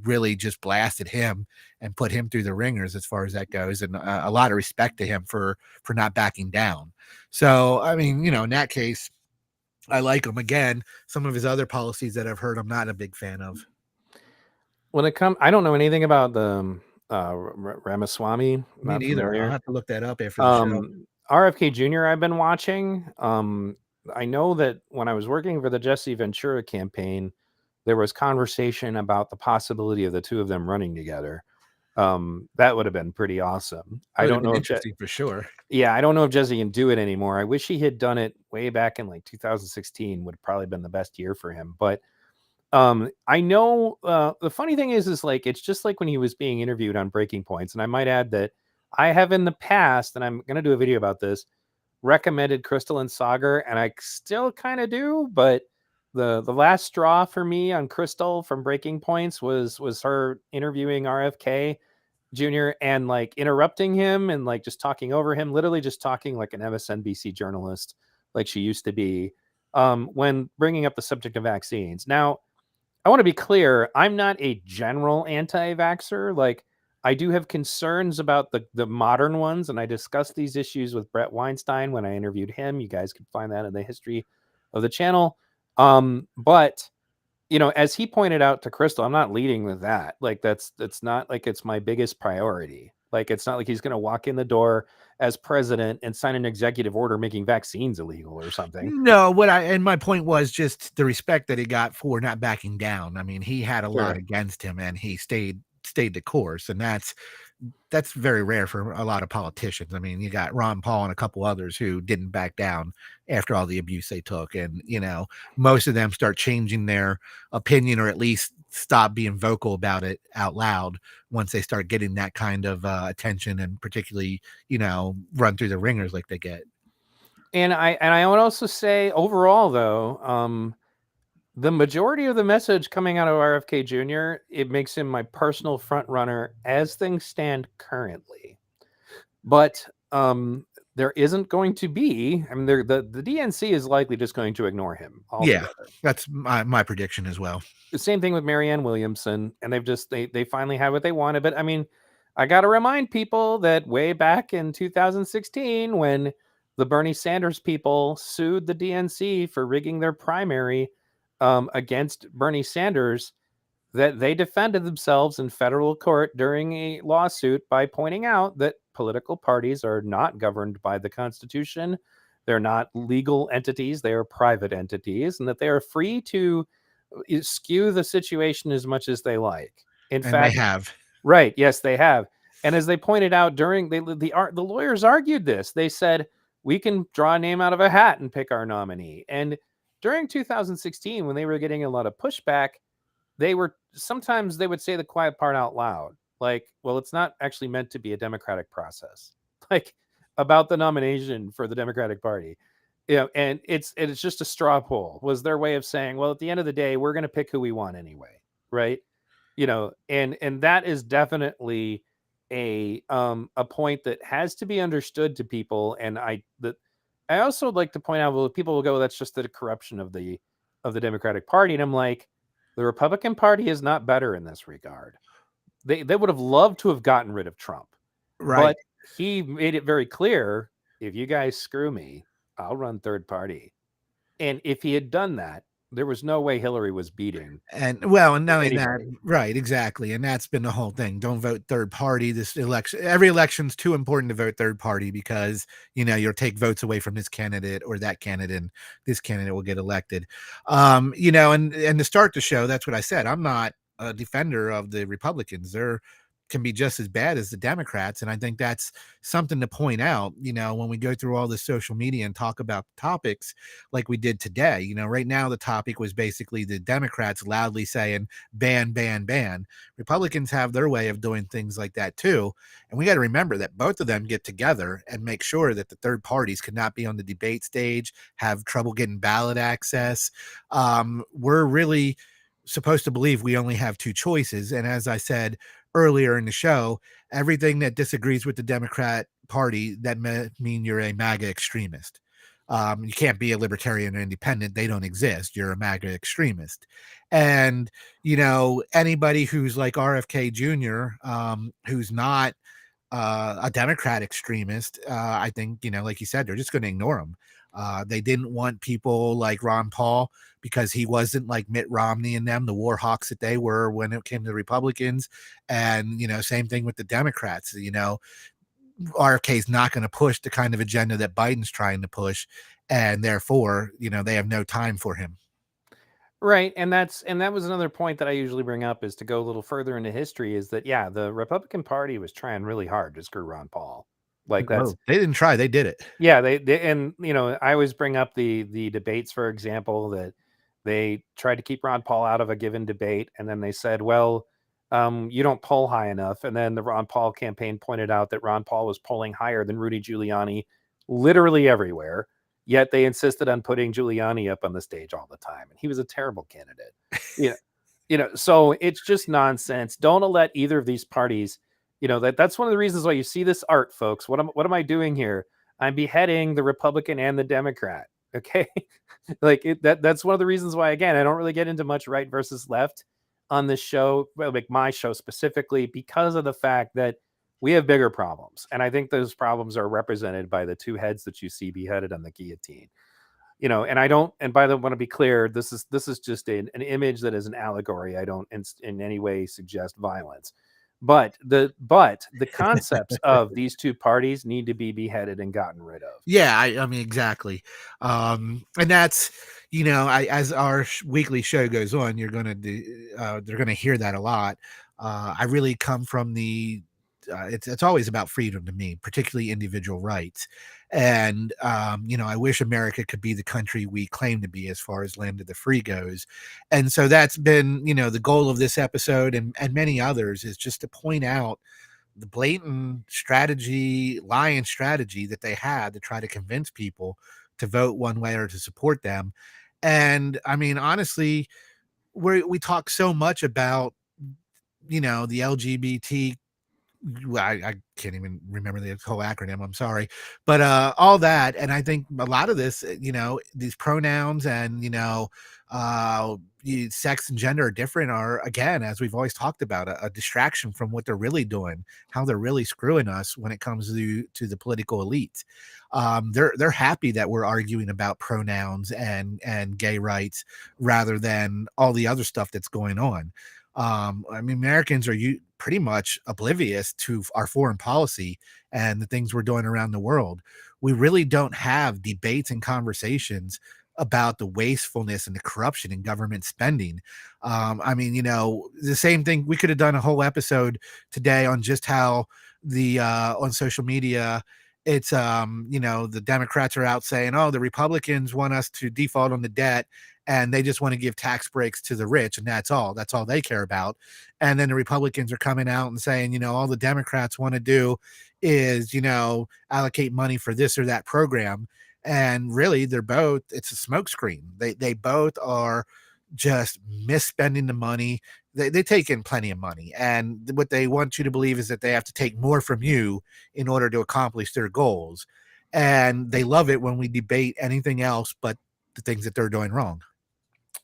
Speaker 8: really just blasted him and put him through the ringers as far as that goes. And a lot of respect to him for not backing down. So I mean, in that case, I like him. Again, some of his other policies that I've heard, I'm not a big fan of.
Speaker 7: When it comes, I don't know anything about the Ramaswamy.
Speaker 8: Me
Speaker 7: Not
Speaker 8: neither.
Speaker 7: familiar.
Speaker 8: I'll have to look that up after the show.
Speaker 7: RFK Jr. I've been watching. I know that when I was working for the Jesse Ventura campaign, there was conversation about the possibility of the two of them running together. That would have been pretty awesome. I don't know if
Speaker 8: for sure.
Speaker 7: Yeah, I don't know if Jesse can do it anymore. I wish he had done it way back in like 2016. Would have probably been the best year for him. But I know the funny thing is like it's just like when he was being interviewed on Breaking Points, and I might add that I have in the past, and I'm going to do a video about this, recommended Crystal and Sagar, and I still kind of do, but the last straw for me on Crystal from Breaking Points was her interviewing RFK Jr. and like interrupting him and like just talking over him, literally just talking like an MSNBC journalist, like she used to be, when bringing up the subject of vaccines. Now, I want to be clear, I'm not a general anti-vaxxer. Like, I do have concerns about the modern ones, and I discussed these issues with Brett Weinstein when I interviewed him. You guys can find that in the history of the channel. But you know, as he pointed out to Crystal, I'm not leading with that. Like, that's not like it's my biggest priority. Like, it's not like he's going to walk in the door as president and sign an executive order making vaccines illegal or something.
Speaker 8: No, my point was just the respect that he got for not backing down. I mean, he had a lot against him, and he stayed the course, and that's very rare for a lot of politicians. I mean, you got Ron Paul and a couple others who didn't back down after all the abuse they took, and you know, most of them start changing their opinion, or at least stop being vocal about it out loud once they start getting that kind of attention, and particularly, you know, run through the ringers like they get.
Speaker 7: And I would also say overall, though, the majority of the message coming out of RFK Jr., it makes him my personal front runner as things stand currently. But there isn't going to be. I mean, the DNC is likely just going to ignore him altogether.
Speaker 8: Yeah, that's my prediction as well.
Speaker 7: The same thing with Marianne Williamson, and they finally had what they wanted. But I mean, I got to remind people that way back in 2016, when the Bernie Sanders people sued the DNC for rigging their primary against Bernie Sanders, that they defended themselves in federal court during a lawsuit by pointing out that political parties are not governed by the Constitution. They're not legal entities. They are private entities, and that they are free to skew the situation as much as they like. In fact,
Speaker 8: they have.
Speaker 7: Right. Yes, they have. And as they pointed out during the lawyers argued this, they said, we can draw a name out of a hat and pick our nominee. And during 2016, when they were getting a lot of pushback, sometimes they would say the quiet part out loud. Like, well, it's not actually meant to be a democratic process, like about the nomination for the Democratic Party. You know, and it's just a straw poll was their way of saying, well, at the end of the day, we're going to pick who we want anyway. Right. You know, and that is definitely a point that has to be understood to people. And I also like to point out, well, people will go, that's just the corruption of the Democratic Party. And I'm like, the Republican Party is not better in this regard. They would have loved to have gotten rid of Trump.
Speaker 8: Right.
Speaker 7: But he made it very clear, if you guys screw me, I'll run third party. And if he had done that, there was no way Hillary was beating.
Speaker 8: And not only that, right, exactly. And that's been the whole thing. Don't vote third party. This election, every election's too important to vote third party, because, you know, you'll take votes away from this candidate or that candidate, and this candidate will get elected. You know, and to start the show, that's what I said. I'm not a defender of the Republicans. They're can be just as bad as the Democrats. And I think that's something to point out, you know, when we go through all this social media and talk about topics like we did today. You know, right now the topic was basically the Democrats loudly saying ban, ban, ban. Republicans have their way of doing things like that too. And we got to remember that both of them get together and make sure that the third parties cannot be on the debate stage, have trouble getting ballot access. We're really supposed to believe we only have two choices. And as I said earlier in the show, everything that disagrees with the Democrat Party, that mean you're a MAGA extremist. You can't be a libertarian or independent. They don't exist. You're a MAGA extremist. And, you know, anybody who's like RFK Jr., who's not a Democrat extremist, I think, you know, like you said, they're just going to ignore him. They didn't want people like Ron Paul, because he wasn't like Mitt Romney and them, the war hawks that they were when it came to the Republicans. And, you know, same thing with the Democrats. You know, RFK is not going to push the kind of agenda that Biden's trying to push. And therefore, you know, they have no time for him.
Speaker 7: Right. And that was another point that I usually bring up, is to go a little further into history, is that, yeah, the Republican Party was trying really hard to screw Ron Paul. Like, that's,
Speaker 8: they didn't try, they did it.
Speaker 7: Yeah, they and, you know, I always bring up the debates, for example, that they tried to keep Ron Paul out of a given debate, and then they said, well, you don't poll high enough. And then the Ron Paul campaign pointed out that Ron Paul was polling higher than Rudy Giuliani literally everywhere. Yet they insisted on putting Giuliani up on the stage all the time. And he was a terrible candidate. So it's just nonsense. Don't let either of these parties, that's one of the reasons why you see this art, folks. What am I doing here? I'm beheading the Republican and the Democrat. Okay. That's one of the reasons why, again, I don't really get into much right versus left on this show, like my show specifically, because of the fact that we have bigger problems. And I think those problems are represented by the two heads that you see beheaded on the guillotine. And I don't, and by the way, I want to be clear, this is just an image that is an allegory. I don't in any way suggest violence. But the concepts of these two parties need to be beheaded and gotten rid of.
Speaker 8: Yeah, I mean, exactly. And that's, as our weekly show goes on, they're going to hear that a lot. I really come from it's always about freedom to me, particularly individual rights. And, I wish America could be the country we claim to be as far as land of the free goes. And so that's been, the goal of this episode and many others, is just to point out the blatant lying strategy that they had to try to convince people to vote one way or to support them. And I mean, honestly, we talk so much about, the LGBT. I can't even remember the whole acronym. I'm sorry, but all that, and I think a lot of this, these pronouns and sex and gender are different. Are, again, as we've always talked about, a distraction from what they're really doing, how they're really screwing us when it comes to the political elite. They're happy that we're arguing about pronouns and gay rights rather than all the other stuff that's going on. I mean, Americans are pretty much oblivious to our foreign policy and the things we're doing around the world. We really don't have debates and conversations about the wastefulness and the corruption in government spending. I mean, the same thing, we could have done a whole episode today on just how on social media, it's, the Democrats are out saying, oh, the Republicans want us to default on the debt, and they just want to give tax breaks to the rich, and that's all they care about. And then the Republicans are coming out and saying, all the Democrats want to do is, allocate money for this or that program. And really, it's a smokescreen. They both are just misspending the money. They take in plenty of money, and what they want you to believe is that they have to take more from you in order to accomplish their goals. And they love it when we debate anything else but the things that they're doing wrong.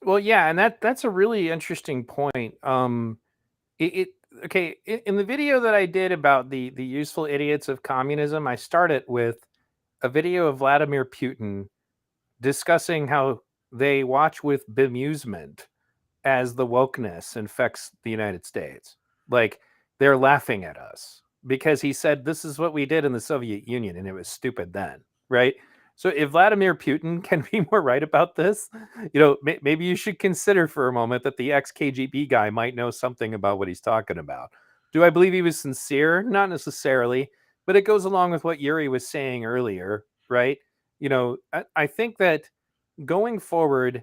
Speaker 7: Well, yeah, and that's a really interesting point. Okay, in the video that I did about the useful idiots of communism, I started with a video of Vladimir Putin discussing how they watch with bemusement as the wokeness infects the United States. Like, they're laughing at us because he said this is what we did in the Soviet Union and it was stupid then, right? So if Vladimir Putin can be more right about this, maybe you should consider for a moment that the ex-KGB guy might know something about what he's talking about. Do I believe he was sincere? Not necessarily, but it goes along with what Yuri was saying earlier, right? I think that going forward,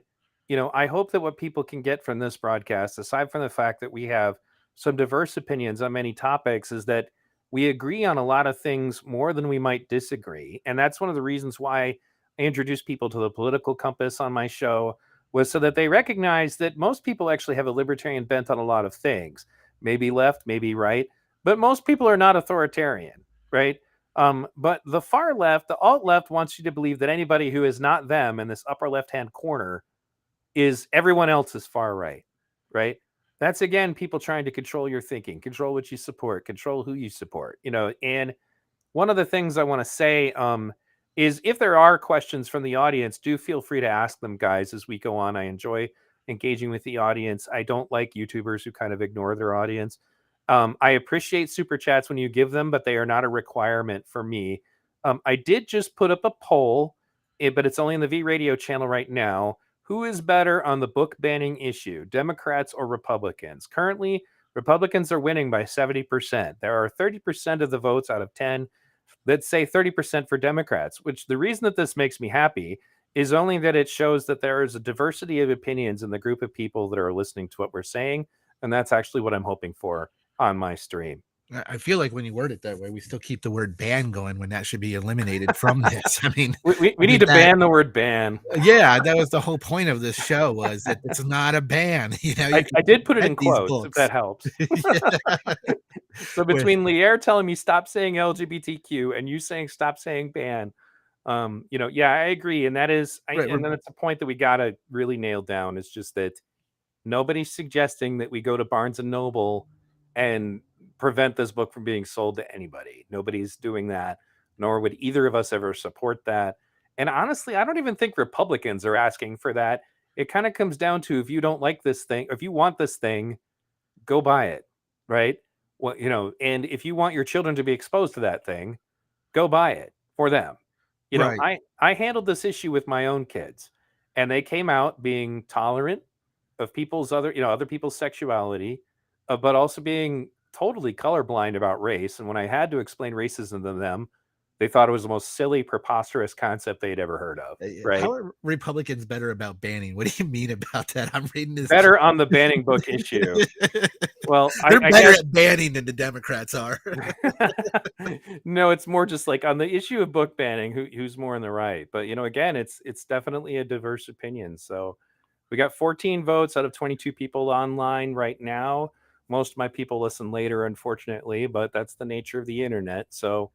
Speaker 7: I hope that what people can get from this broadcast, aside from the fact that we have some diverse opinions on many topics, is that we agree on a lot of things more than we might disagree. And that's one of the reasons why I introduced people to the political compass on my show, was so that they recognize that most people actually have a libertarian bent on a lot of things, maybe left, maybe right, but most people are not authoritarian, right? But the far left, the alt left, wants you to believe that anybody who is not them in this upper left-hand corner is everyone else's far right, right? That's, again, people trying to control your thinking, control what you support, control who you support, and one of the things I want to say is if there are questions from the audience, do feel free to ask them, guys, as we go on. I enjoy engaging with the audience. I don't like YouTubers who kind of ignore their audience. I appreciate super chats when you give them, but they are not a requirement for me. I did just put up a poll, but it's only in the V Radio channel right now. Who is better on the book banning issue, Democrats or Republicans? Currently, Republicans are winning by 70%. There are 30% of the votes out of 10 that say 30% for Democrats, which the reason that this makes me happy is only that it shows that there is a diversity of opinions in the group of people that are listening to what we're saying, And that's actually what I'm hoping for on my stream.
Speaker 8: I feel like when you word it that way, we still keep the word ban going when that should be eliminated from this. I mean,
Speaker 7: We
Speaker 8: I
Speaker 7: need
Speaker 8: think
Speaker 7: to ban the word ban.
Speaker 8: yeah, that was the whole point of this show, was that it's not a ban. You know, you
Speaker 7: I
Speaker 8: can
Speaker 7: did put it
Speaker 8: get
Speaker 7: in
Speaker 8: these
Speaker 7: quotes, if
Speaker 8: books.
Speaker 7: that helps.
Speaker 8: Yeah.
Speaker 7: So between Lier telling me stop saying LGBTQ and you saying stop saying ban, yeah, I agree. And that is,
Speaker 8: Right,
Speaker 7: and then it's a point that we got to really nail down. It's just that nobody's suggesting that we go to Barnes and Noble and prevent this book from being sold to anybody. Nobody's doing that, nor would either of us ever support that. And honestly, I don't even think Republicans are asking for that. It kind of comes down to, if you don't like this thing, if you want this thing, go buy it, right? Well, and if you want your children to be exposed to that thing, go buy it for them.
Speaker 8: right.
Speaker 7: I handled this issue with my own kids, and they came out being tolerant of people's other people's sexuality, but also being totally colorblind about race. And when I had to explain racism to them, they thought it was the most silly, preposterous concept they'd ever heard of. Right?
Speaker 8: How are Republicans better about banning? What do you mean about that? I'm reading this.
Speaker 7: Better on the banning book issue. Well,
Speaker 8: they're
Speaker 7: I
Speaker 8: better
Speaker 7: guess
Speaker 8: at banning than the Democrats are.
Speaker 7: no, it's more just like on the issue of book banning, who's more on the right. But again, it's definitely a diverse opinion. So we got 14 votes out of 22 people online right now. Most of my people listen later, unfortunately, but that's the nature of the internet. So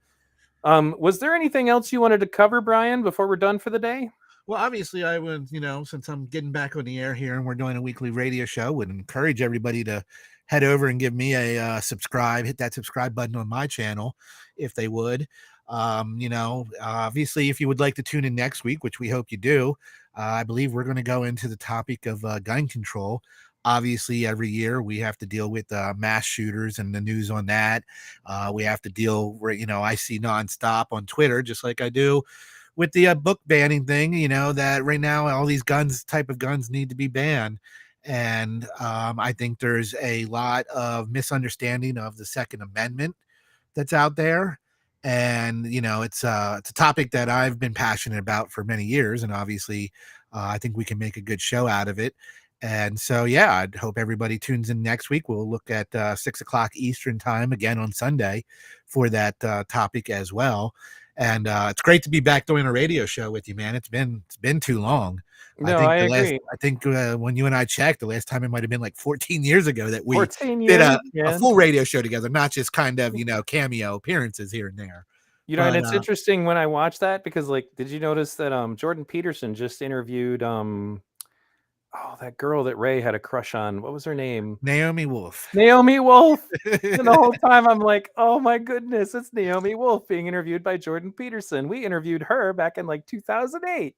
Speaker 7: was there anything else you wanted to cover, Brian, before we're done for the day?
Speaker 8: Well, obviously, I would, since I'm getting back on the air here and we're doing a weekly radio show, would encourage everybody to head over and give me a subscribe, hit that subscribe button on my channel if they would. Obviously, if you would like to tune in next week, which we hope you do, I believe we're going to go into the topic of gun control. Obviously, every year we have to deal with mass shooters and the news on that. We have to deal where, I see nonstop on Twitter, just like I do with the book banning thing, that right now all these type of guns need to be banned. And I think there's a lot of misunderstanding of the Second Amendment that's out there. And, it's a topic that I've been passionate about for many years. And obviously, I think we can make a good show out of it. And so, yeah, I hope everybody tunes in next week. We'll look at 6:00 Eastern time again on Sunday for that topic as well. And it's great to be back doing a radio show with you, man. It's been too long.
Speaker 7: No, I agree.
Speaker 8: I think when you and I checked, the last time it might have been like 14 years ago that we
Speaker 7: 14
Speaker 8: did
Speaker 7: years,
Speaker 8: a full radio show together, not just kind of, cameo appearances here and there.
Speaker 7: And it's interesting when I watch that, because did you notice that Jordan Peterson just interviewed that girl that Ray had a crush on? What was her name?
Speaker 8: Naomi Wolf.
Speaker 7: Naomi Wolf. And the whole time I'm like, oh my goodness, it's Naomi Wolf being interviewed by Jordan Peterson. We interviewed her back in 2008.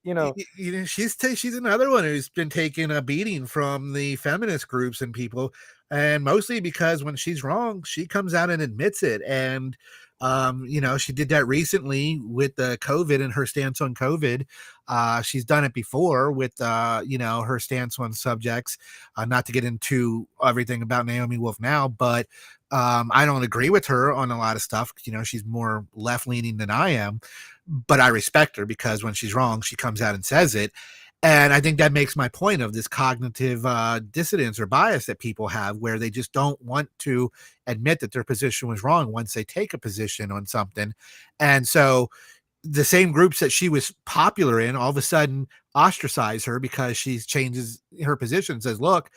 Speaker 8: She's another one who's been taking a beating from the feminist groups and people, and mostly because when she's wrong, she comes out and admits it. And she did that recently with the COVID and her stance on COVID. She's done it before with her stance on subjects. Not to get into everything about Naomi Wolf now, but I don't agree with her on a lot of stuff. She's more left leaning than I am, but I respect her because when she's wrong, she comes out and says it. And I think that makes my point of this cognitive dissonance or bias that people have, where they just don't want to admit that their position was wrong once they take a position on something. And so the same groups that she was popular in all of a sudden ostracize her because she changes her position, says, look,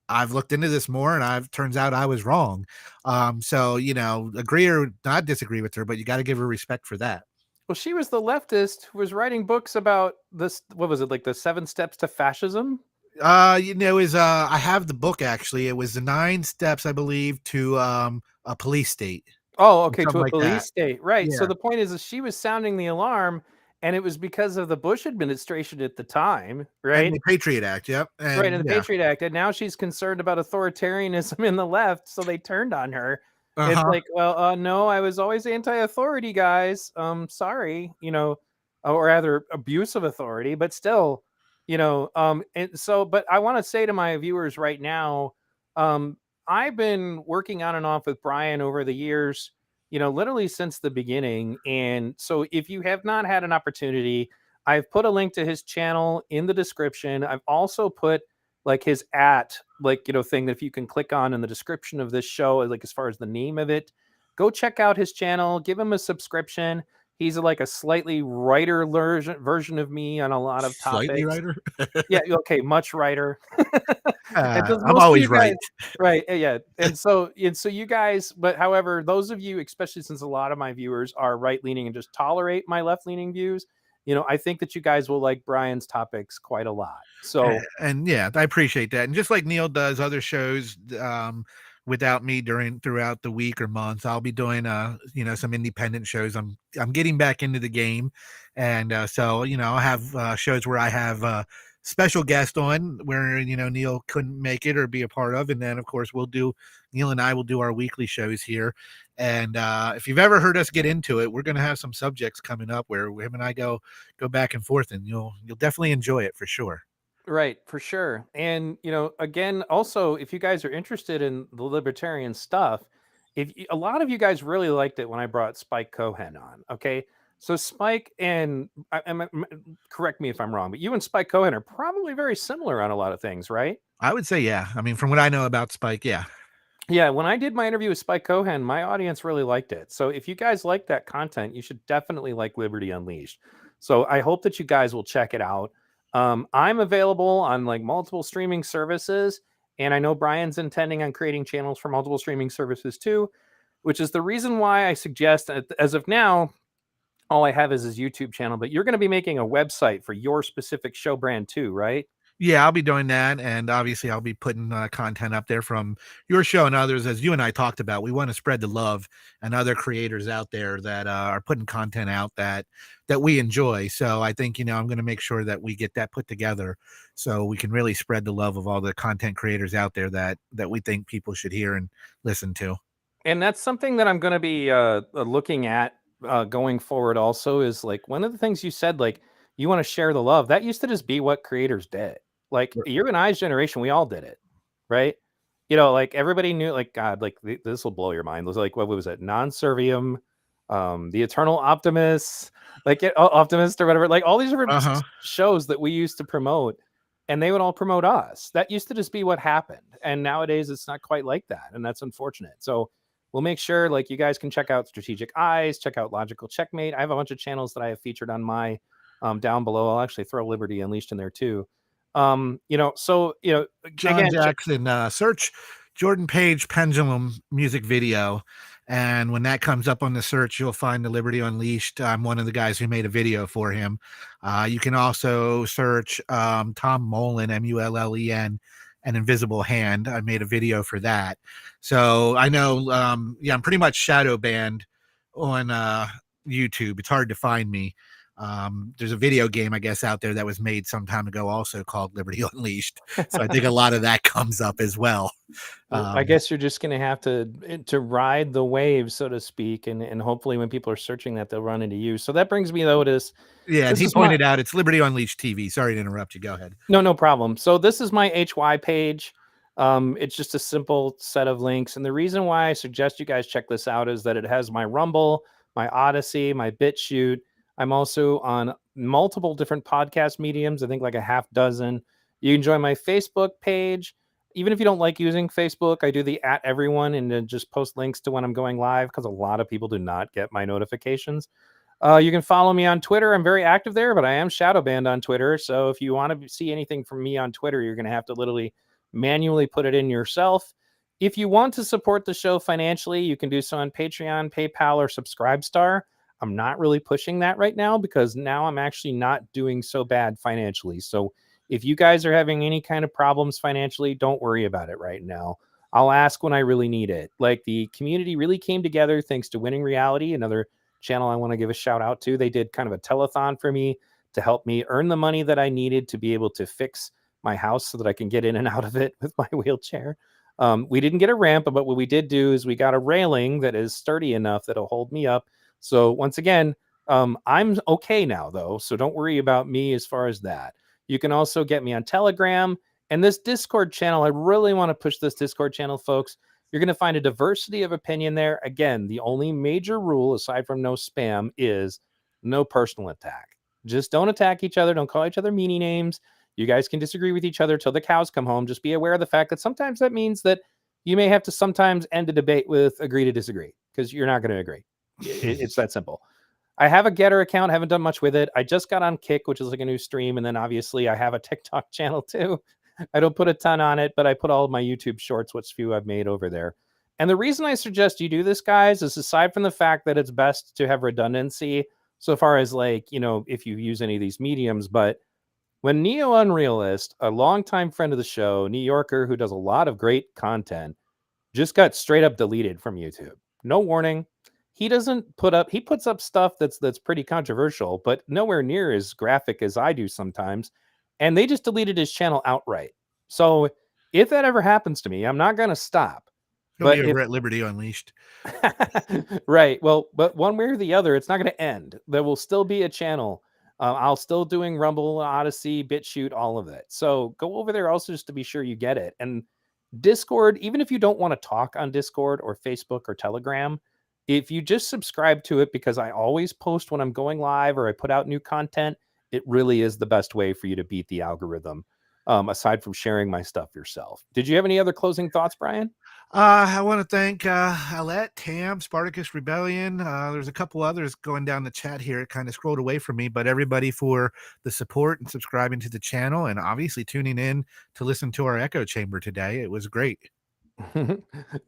Speaker 8: I've looked into this more and turns out I was wrong. So, agree or not disagree with her, but you got to give her respect for that.
Speaker 7: Well, she was the leftist who was writing books about this. What was it, the 7 steps to fascism?
Speaker 8: I have the book actually. It was the 9 steps, I believe, to a police state.
Speaker 7: Oh, okay, to a
Speaker 8: like
Speaker 7: police state, right?
Speaker 8: Yeah.
Speaker 7: So the point is she was sounding the alarm, and it was because of the Bush administration at the time, right?
Speaker 8: And the Patriot Act, yep.
Speaker 7: Right, and the Patriot Act, and now she's concerned about authoritarianism in the left, so they turned on her. It's like, well, no, I was always anti-authority, guys. Sorry, or rather abuse of authority, but still, and so, but I want to say to my viewers right now, I've been working on and off with Brian over the years, literally since the beginning. And so if you have not had an opportunity, I've put a link to his channel in the description. I've also put like his thing that if you can click on in the description of this show, like as far as the name of it, go check out his channel, give him a subscription. He's like a slightly writer version of me on a lot of
Speaker 8: Slightly
Speaker 7: topics.
Speaker 8: writer.
Speaker 7: Yeah, okay, much writer. And does
Speaker 8: I'm
Speaker 7: most of
Speaker 8: always
Speaker 7: you guys,
Speaker 8: right.
Speaker 7: right? Yeah, and so you guys, but however, those of you, especially since a lot of my viewers are right leaning and just tolerate my left leaning views, I think that you guys will like Brian's topics quite a lot. So
Speaker 8: And yeah, I appreciate that. And just like Neil does other shows without me throughout the week or month, I'll be doing some independent shows. I'm getting back into the game, and so I'll have shows where I have special guest on where Neil couldn't make it or be a part of, and then of course Neil and I will do our weekly shows here. And if you've ever heard us get into it, we're going to have some subjects coming up where him and I go back and forth, and you'll definitely enjoy it for sure.
Speaker 7: right, for sure. And again, also, if you guys are interested in the libertarian stuff, a lot of you guys really liked it when I brought Spike Cohen on. Okay, so Spike and correct me if I'm wrong, but you and Spike Cohen are probably very similar on a lot of things, right?
Speaker 8: I would say, yeah. I mean, from what I know about Spike, yeah.
Speaker 7: Yeah, when I did my interview with Spike Cohen, my audience really liked it. So if you guys like that content, you should definitely like Liberty Unleashed. So I hope that you guys will check it out. I'm available on like multiple streaming services, and I know Brian's intending on creating channels for multiple streaming services too, which is the reason why I suggest, as of now, all I have is his YouTube channel, but you're going to be making a website for your specific show brand too, right?
Speaker 8: Yeah, I'll be doing that. And obviously, I'll be putting content up there from your show and others. As you and I talked about, we want to spread the love and other creators out there that are putting content out that we enjoy. So I think, I'm going to make sure that we get that put together so we can really spread the love of all the content creators out there that we think people should hear and listen to.
Speaker 7: And that's something that I'm going to be looking at going forward also, is like one of the things you said, like you want to share the love. That used to just be what creators did. Like you and I's generation, we all did it, right? Like everybody knew, like, God, like this will blow your mind. It was like, what was it? Non-Servium, the Eternal Optimist, like Optimist or whatever, like all these different shows that we used to promote, and they would all promote us. That used to just be what happened. And nowadays it's not quite like that. And that's unfortunate. So we'll make sure like you guys can check out Strategic Eyes, check out Logical Checkmate. I have a bunch of channels that I have featured on my down below. I'll actually throw Liberty Unleashed in there too.
Speaker 8: John
Speaker 7: again,
Speaker 8: Jackson, search Jordan Page Pendulum music video, and when that comes up on the search, you'll find the Liberty Unleashed. I'm one of the guys who made a video for him. You can also search Tom Mullen, Mullen, an Invisible Hand. I made a video for that. So I know, I'm pretty much shadow banned on YouTube. It's hard to find me. There's a video game, I guess, out there that was made some time ago also called Liberty Unleashed. So I think a lot of that comes up as well.
Speaker 7: I guess you're just going to have to ride the wave, so to speak. And hopefully when people are searching that, they'll run into you. So that brings me though to this.
Speaker 8: Yeah. And he pointed out it's Liberty Unleashed TV. Sorry to interrupt you. Go ahead.
Speaker 7: No problem. So this is my HY page. It's just a simple set of links. And the reason why I suggest you guys check this out is that it has my Rumble, my Odyssey, my BitChute. I'm also on multiple different podcast mediums, I think like a half dozen. You can join my Facebook page. Even if you don't like using Facebook, I do the @everyone and then just post links to when I'm going live, because a lot of people do not get my notifications. You can follow me on Twitter. I'm very active there, but I am shadow banned on Twitter. So if you want to see anything from me on Twitter, you're going to have to literally manually put it in yourself. If you want to support the show financially, you can do so on Patreon, PayPal, or Subscribestar. I'm not really pushing that right now because now I'm actually not doing so bad financially. So if you guys are having any kind of problems financially, don't worry about it right now. I'll ask when I really need it. Like the community really came together thanks to Winning Reality, another channel I want to give a shout out to. They did kind of a telethon for me to help me earn the money that I needed to be able to fix my house so that I can get in and out of it with my wheelchair. We didn't get a ramp, but what we did do is we got a railing that is sturdy enough that'll hold me up. So once again, I'm okay now though. So don't worry about me as far as that. You can also get me on Telegram and this Discord channel. I really want to push this Discord channel, folks. You're going to find a diversity of opinion there. Again, the only major rule aside from no spam is no personal attack. Just don't attack each other. Don't call each other meanie names. You guys can disagree with each other till the cows come home. Just be aware of the fact that sometimes that means that you may have to sometimes end a debate with agree to disagree, because you're not going to agree. It's that simple. I have a Getter account, haven't done much with it. I just got on Kick, which is like a new stream. And then obviously I have a TikTok channel too. I don't put a ton on it, but I put all of my YouTube shorts, which few I've made over there. And the reason I suggest you do this, guys, is aside from the fact that it's best to have redundancy so far as like, you know, if you use any of these mediums, but when Neo Unrealist, a longtime friend of the show, New Yorker, who does a lot of great content, just got straight up deleted from YouTube. No warning. He doesn't put up, he puts up stuff that's pretty controversial, but nowhere near as graphic as I do sometimes. And they just deleted his channel outright. So if that ever happens to me, I'm not going to stop.
Speaker 8: He'll be over at Liberty Unleashed.
Speaker 7: Right. Well, but one way or the other, it's not going to end. There will still be a channel. I'll still doing Rumble, Odyssey, BitChute, all of it. So go over there also just to be sure you get it. And Discord, even if you don't want to talk on Discord or Facebook or Telegram, if you just subscribe to it, because I always post when I'm going live or I put out new content, it really is the best way for you to beat the algorithm, aside from sharing my stuff yourself. Did you have any other closing thoughts, Brian?
Speaker 8: I want to thank Alette, Tam, Spartacus Rebellion. There's a couple others going down the chat here. It kind of scrolled away from me, but everybody for the support and subscribing to the channel, and obviously tuning in to listen to our echo chamber today. It was great.
Speaker 7: All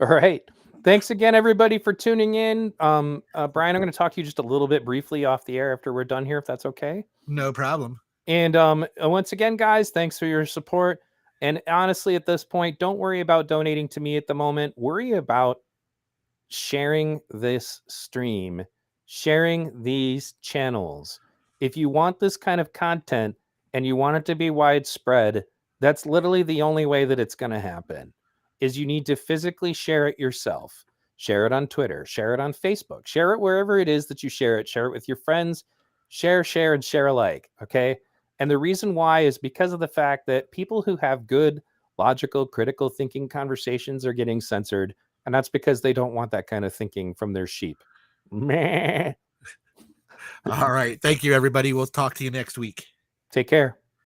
Speaker 7: right. Thanks again, everybody, for tuning in. Brian, I'm going to talk to you just a little bit briefly off the air after we're done here, if that's okay.
Speaker 8: No problem.
Speaker 7: And once again, guys, thanks for your support. And honestly, at this point, don't worry about donating to me at the moment. Worry about sharing this stream, sharing these channels. If you want this kind of content and you want it to be widespread, that's literally the only way that it's going to happen, is you need to physically share it yourself. Share it on Twitter, share it on Facebook, share it wherever it is that you share it with your friends, share, and share alike. Okay. And the reason why is because of the fact that people who have good, logical, critical thinking conversations are getting censored. And that's because they don't want that kind of thinking from their sheep. Meh.
Speaker 8: All right. Thank you, everybody. We'll talk to you next week.
Speaker 7: Take care.